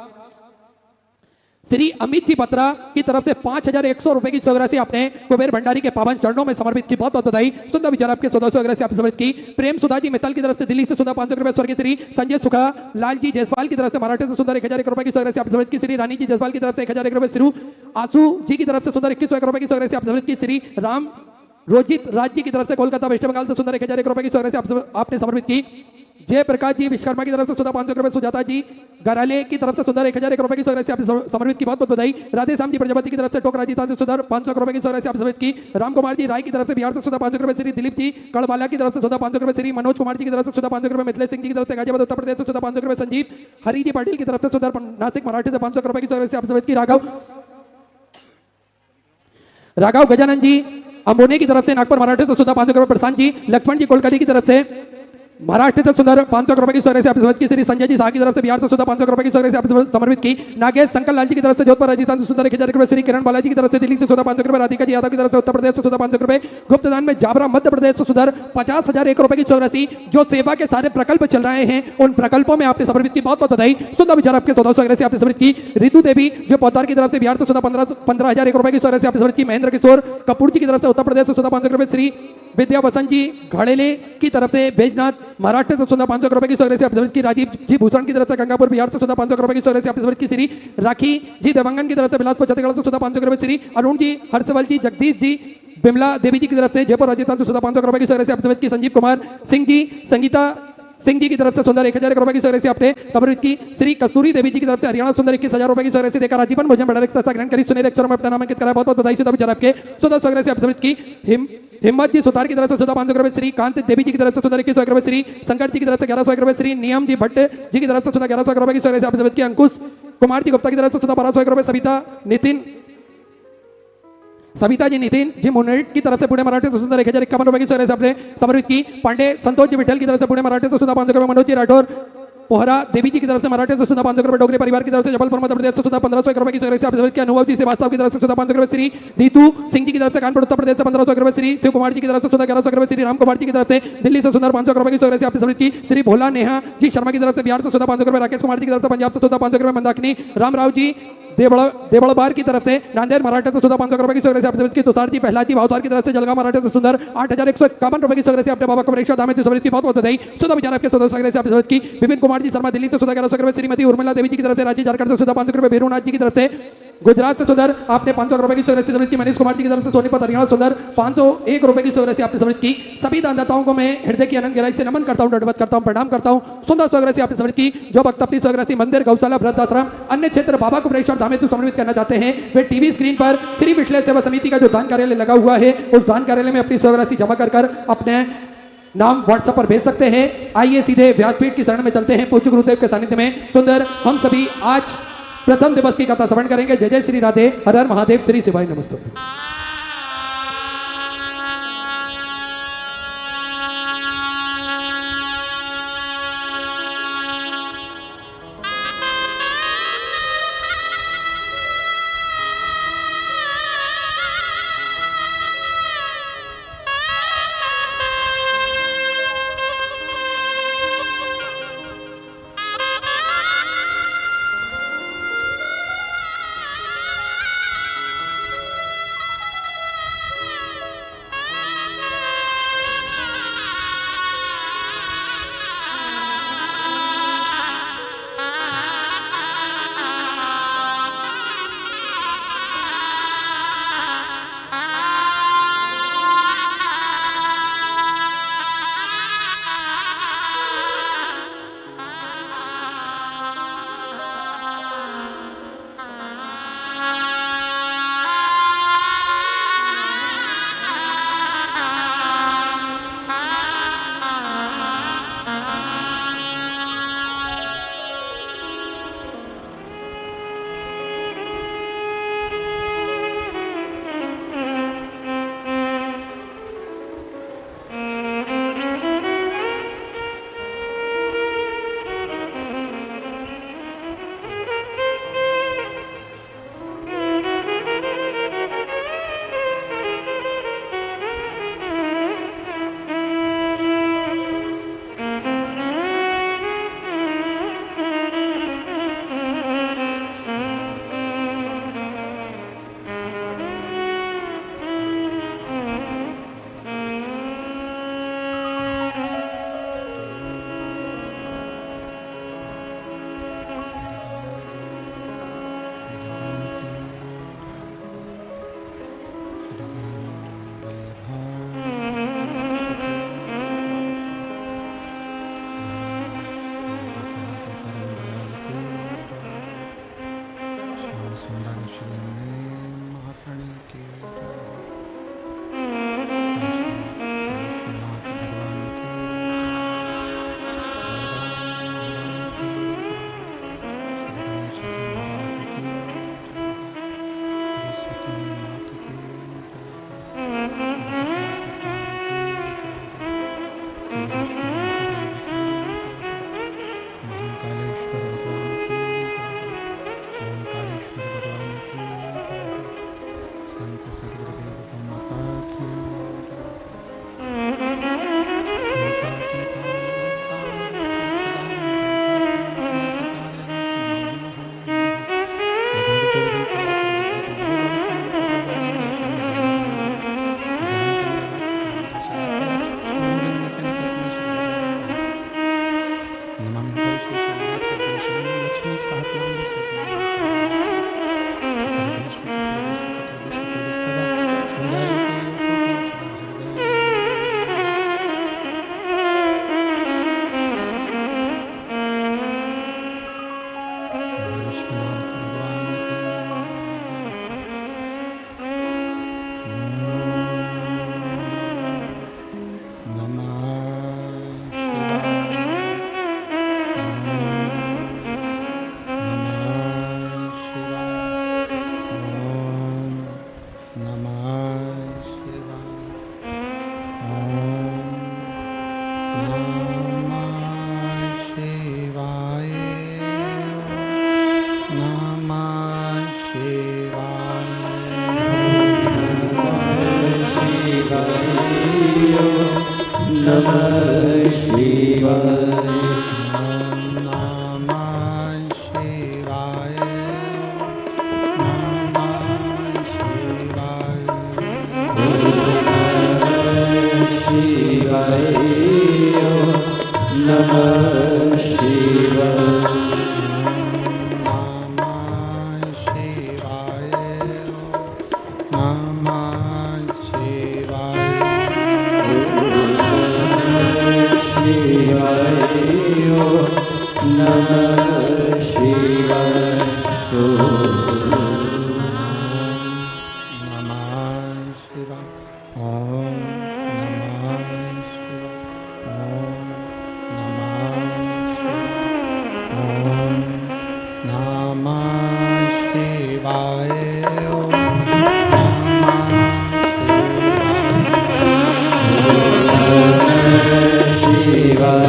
Speaker 3: श्री अमित जी बत्रा की तरफ से 5100 रुपए की स्वराशि आपने कुबेर भंडारी के पावन चरणों में समर्पित की। बहुत बहुत बधाई। सुंदर विचार आपके 1400 वगैरह से आपने समर्पित की। प्रेम सुधा जी मित्तल की तरफ से दिल्ली से सुधा 500 रुपए, स्वर्गीय श्री संजय सुखा लाल जी जायसवाल की तरफ से महाराष्ट्र से सुंदर 1001 रुपए की स्वराशि आपने समर्पित की। श्री रानी जी जायसवाल की तरफ से 1001 रुपए, श्री आसू जी की तरफ से सुंदर 2101 रुपए की स्वराशि आपने समर्पित की। श्री राम रोजित राज जी की तरफ से कोलकाता वेस्ट बंगाल से सुंदर 1001 रुपए की स्वराशि आपने समर्पित की। जय प्रकाश जी विश्वकर्मा की तरफ से सुधा 500 रुपए, सुजाता जी गराले की तरफ से सुंदर 1001 रुपए की स्वराशि आपने समर्पित की। बहुत बहुत बधाई। राधे श्याम जी प्रजापति की तरफ से टोक राजस्थान से सुंदर 500 रुपए की स्वराशि आपने समर्पित की। राम कुमार जी राय की तरफ से बिहार से सुधा 500 रुपए, श्री दिलीप जी कड़वाला की तरफ से सुधा 500 रुपए, श्री मनोज कुमार जी की तरफ से सुधा 500 रुपए, मिथिलेश सिंह जी की तरफ से गाजियाबाद उत्तर प्रदेश से सुधा 500 रुपए, संजीव हरि जी पाटिल की तरफ से सुधा नासिक मराठी से 500 रुपए की स्वराशि आपने समर्पित की। राघव गजानन जी अम्बोने की तरफ से नागपुर महाराष्ट्र से सुधा 500 रुपए, प्रशांत जी लक्ष्मण जी कोलकाता की तरफ से महाराष्ट्र से सुंदर 500 रुपए की स्वर्ग से आपकी समझ की श्री संजय जी शाह की तरफ से बिहार से सुंदर 500 रुपए की स्वर्ग से आपकी समर्पित की। नागेश शंकर लाल जी की तरफ से जोधपुर राजस्थान से सुंदर 1000 रुपए। श्री किरण बालाजी की तरफ से दिल्ली से सुंदर 500 रुपए। राधिका जी यादव की तरफ से उत्तर प्रदेश से सुंदर 500 रुपए। गुप्त दान में जाबरा मध्य प्रदेश से सुंदर 50,001 रुपए की चौरासी। जो सेवा के सारे प्रकल्प चल रहे हैं उन प्रकल्पों में आपने समर्पित की, बहुत बहुत बधाई। सुंदर विचार आपके 1400 से आपने समर्पित की। रितु देवी जो पौधार की तरफ से बिहार से सुंदर 15,001 रुपए की स्वर्ग से आपने समर्पित की। महेंद्र किशोर कपूर जी की तरफ से उत्तर प्रदेश से सुंदर 500 रुपए। श्री विद्या वसंत जी घड़ेले की तरफ से बैजनाथ महाराष्ट्र से सुंदर 500 रुपए की स्वर्ग से आपने समर्पित की। राजीव जी भूषण की तरफ से गंगापुर बिहार से सुंदर 500 रुपए की स्वर्ग से आपने समर्पित की। श्री राखी जी देवांगन की तरफ से बिलासपुर छत्तीसगढ़ से सुंदर 500 रुपए। श्री अरुण जी हर्षवल जी जगदीश जी बिमला देवी जी की तरफ से जयपुर राजस्थान से सुंदर 500 रुपए की स्वर्ग से आपने समर्पित की। संजीव कुमार सिंह जी संगीता सिंह जी की तरफ से सुंदर 1000 रुपए की स्वर्ग से आपने समर्पित की। श्री कस्तूरी देवी जी की तरफ से हरियाणा सुंदर 21,000 रुपए की स्वर्ग से देकर आजीवन भोजन भंडार संस्था ग्रहण करी। सुनहरे अक्षरों में अपना नाम अंकित करा, बहुत बहुत बधाई। सुधा विचार आपके सुंदर स्वर्ग से आपने समर्पित की। हिम्मत जी सुतार की तरफ से सुधा 500 रुपए। श्री कांत देवी जी की तरफ से सुंदर 21,000 रुपए। श्री शंकर जी की तरफ से 1100 रुपए। श्री नियम जी भट्ट जी की तरफ से सुधा 1100 रुपए की स्वर्ग से आपने समर्पित की। अंकुश कुमार जी गुप्ता की तरफ से सुधा 1200 रुपए। सविता जी नितिन जी मुन्नेट की तरफ से पुणे मराठी से सुंदर 1051 रुपए की स्वर्ग से आपने समर्पित की। पांडे संतोष जी विठल की तरफ से पुणे मराठी से सुधा 500 रुपए। मनोज जी राठौर पोहरा देवी जी की तरफ से मराठी से सुधा 500 रुपए। डोगरी परिवार की तरफ से जबलपुर मध्य प्रदेश से सुधा 1500 रुपए की स्वर्ग से आपने समर्पित किया। अनुभव जी श्रीवास्तव की तरफ से सुधा 500 रुपए। श्री नीतू सिंह जी की तरफ से कानपुर उत्तर प्रदेश से 1500 रुपए। श्री शिव कुमार जी की तरफ से सुधा 1100 रुपए। श्री राम कुमार जी की तरफ से दिल्ली से सुंदर 500 रुपए की स्वर्ग से आपने समर्पित की। श्री भोला नेहा जी शर्मा की तरफ से बिहार से सुधा 500 रुपए। राकेश कुमार जी की तरफ से पंजाब से सुधा 500 रुपए। मंदाकिनी रामराव जी देवड़बार की तरफ से नांदेड़ मराठा से सुधा 500 रुपए की स्वर्ग से आपने समर्पित की। तुषार जी पहला जी भावसार की तरफ से जलगांव मराठा से सुंदर 8,151 रुपए की स्वर्ग से आपने बाबा कमरेश्वर धाम में समर्पित की, बहुत बहुत बधाई। सुधा विचार आपके सुधा स्वर्ग से आपने समर्पित की। विपिन कुमार जी शर्मा दिल्ली से सुधा 1100 रुपए। श्रीमती उर्मिला देवी जी की तरफ से राज्य झारखंड से सुधा 500 रुपए। भीरूनाथ जी की तरफ से गुजरात से सुंदर आपने 500 रुपए की स्वर्ग से समर्पित की। मनीष कुमार जी की तरफ से सोनीपत हरियाणा सुंदर 501 रुपए की स्वर्ग से आपने समर्पित की। सभी दानदाताओं को मैं हृदय की अनंत गहराई से नमन करता हूं, दंडवत करता हूं, प्रणाम करता हूं। सुंदर स्वर्ग से आपने समर्पित की। जो भक्त अपनी स्वर्ग मंदिर गौशाला वृद्धाश्रम अन्य क्षेत्र बाबा कुमरेश्वर धाम हेतु समर्पित करना चाहते हैं वे टीवी स्क्रीन पर श्री विठल सेवा समिति का जो दान कार्यालय लगा हुआ है उस दान कार्यालय में अपनी स्वर्ग जमा कर अपने नाम व्हाट्सएप पर भेज सकते हैं। आइए सीधे व्यासपीठ की शरण में चलते हैं। पूज्य गुरुदेव के सानिध्य में सुंदर हम सभी आज प्रथम दिवस की कथा श्रवण करेंगे। जय जय श्री राधे, हर हर महादेव, श्री शिवाय नमस्तु।
Speaker 2: नमः शिवाय
Speaker 1: नमः शिवाय। ओम नमः शिवाय। ओम नमः शिवाय। ओम नमः शिवाय। ओम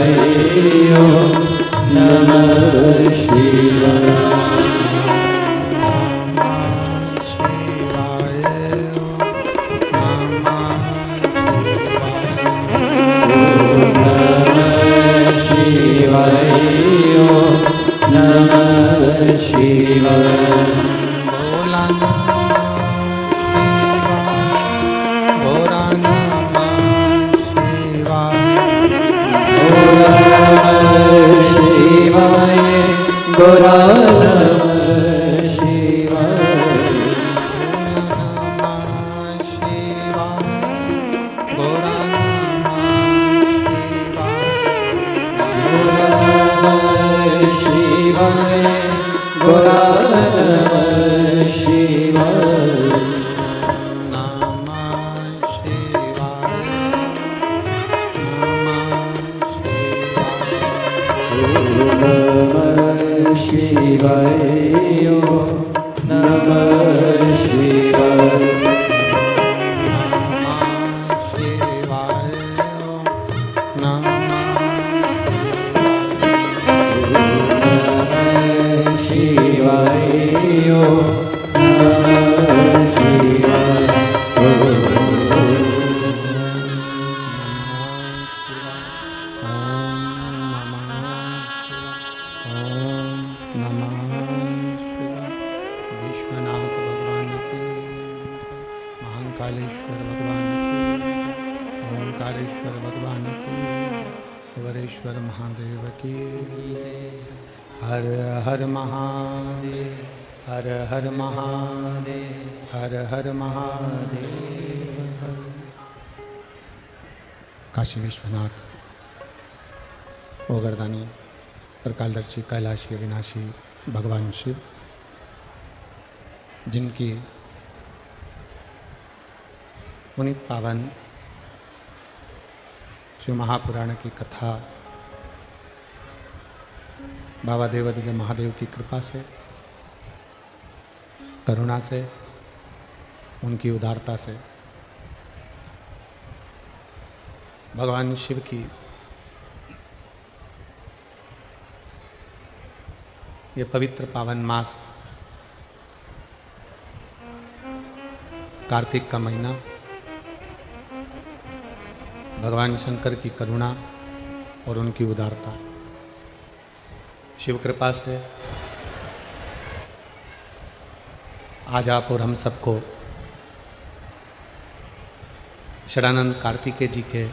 Speaker 1: नमः शिवाय।
Speaker 2: नमः शिवाय। नमः शिवाय। गोरा नमः शिवाय। गोरा नमः शिवाय। नमः शिवाय। नमः शिवाय।
Speaker 1: विश्वनाथ भगवान की, महाकालेश्वर भगवान की, ओंकारेश्वर भगवान की, वरेश्वर महादेव की। हर हर महादेव, हर हर महादेव, हर हर महादेव। काशी विश्वनाथ, ओगरदानी, त्रिकालदर्शी, कैलाशी, अविनाशी भगवान शिव, जिनकी पुनीत पावन शिव महापुराण की कथा बाबा देवादिदेव महादेव की कृपा से, करुणा से, उनकी उदारता से भगवान शिव की ये पवित्र पावन मास कार्तिक का महीना भगवान शंकर की करुणा और उनकी उदारता, शिव कृपा से आज आप और हम सबको षडानंद कार्तिकेय जी के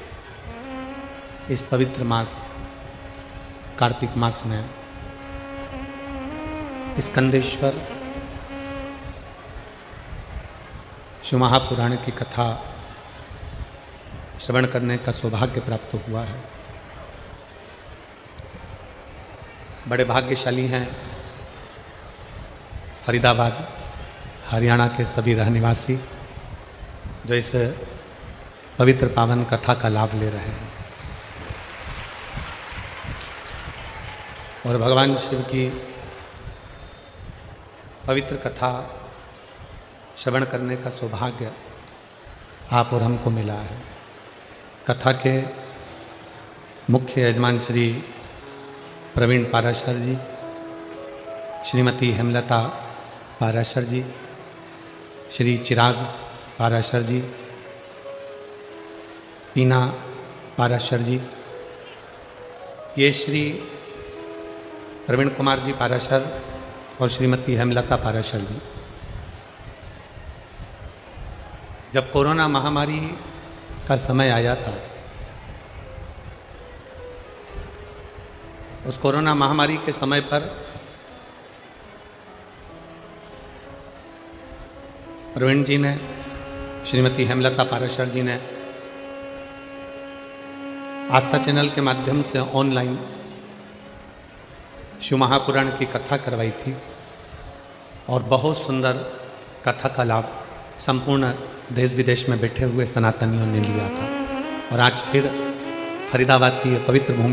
Speaker 1: इस पवित्र मास कार्तिक मास में स्कंदेश्वर शिव महापुराण की कथा श्रवण करने का सौभाग्य प्राप्त हुआ है। बड़े भाग्यशाली हैं फरीदाबाद हरियाणा के सभी रहनिवासी जो इस पवित्र पावन कथा का लाभ ले रहे हैं और भगवान शिव की पवित्र कथा श्रवण करने का सौभाग्य आप और हमको मिला है। कथा के मुख्य यजमान श्री प्रवीण पाराशर जी, श्रीमती हेमलता पाराशर जी, श्री चिराग पाराशर जी, पीना पाराशर जी, ये श्री प्रवीण कुमार जी पाराशर और श्रीमती हेमलता पाराशर जी। जब कोरोना महामारी का समय आया था, उस कोरोना महामारी के समय पर प्रवीण जी ने, श्रीमती हेमलता पाराशर जी ने आस्था चैनल के माध्यम से ऑनलाइन शिव महापुराण की कथा करवाई थी और बहुत सुंदर कथा का लाभ संपूर्ण देश विदेश में बैठे हुए सनातनियों ने लिया था। और आज फिर फरीदाबाद की ये पवित्र भूमि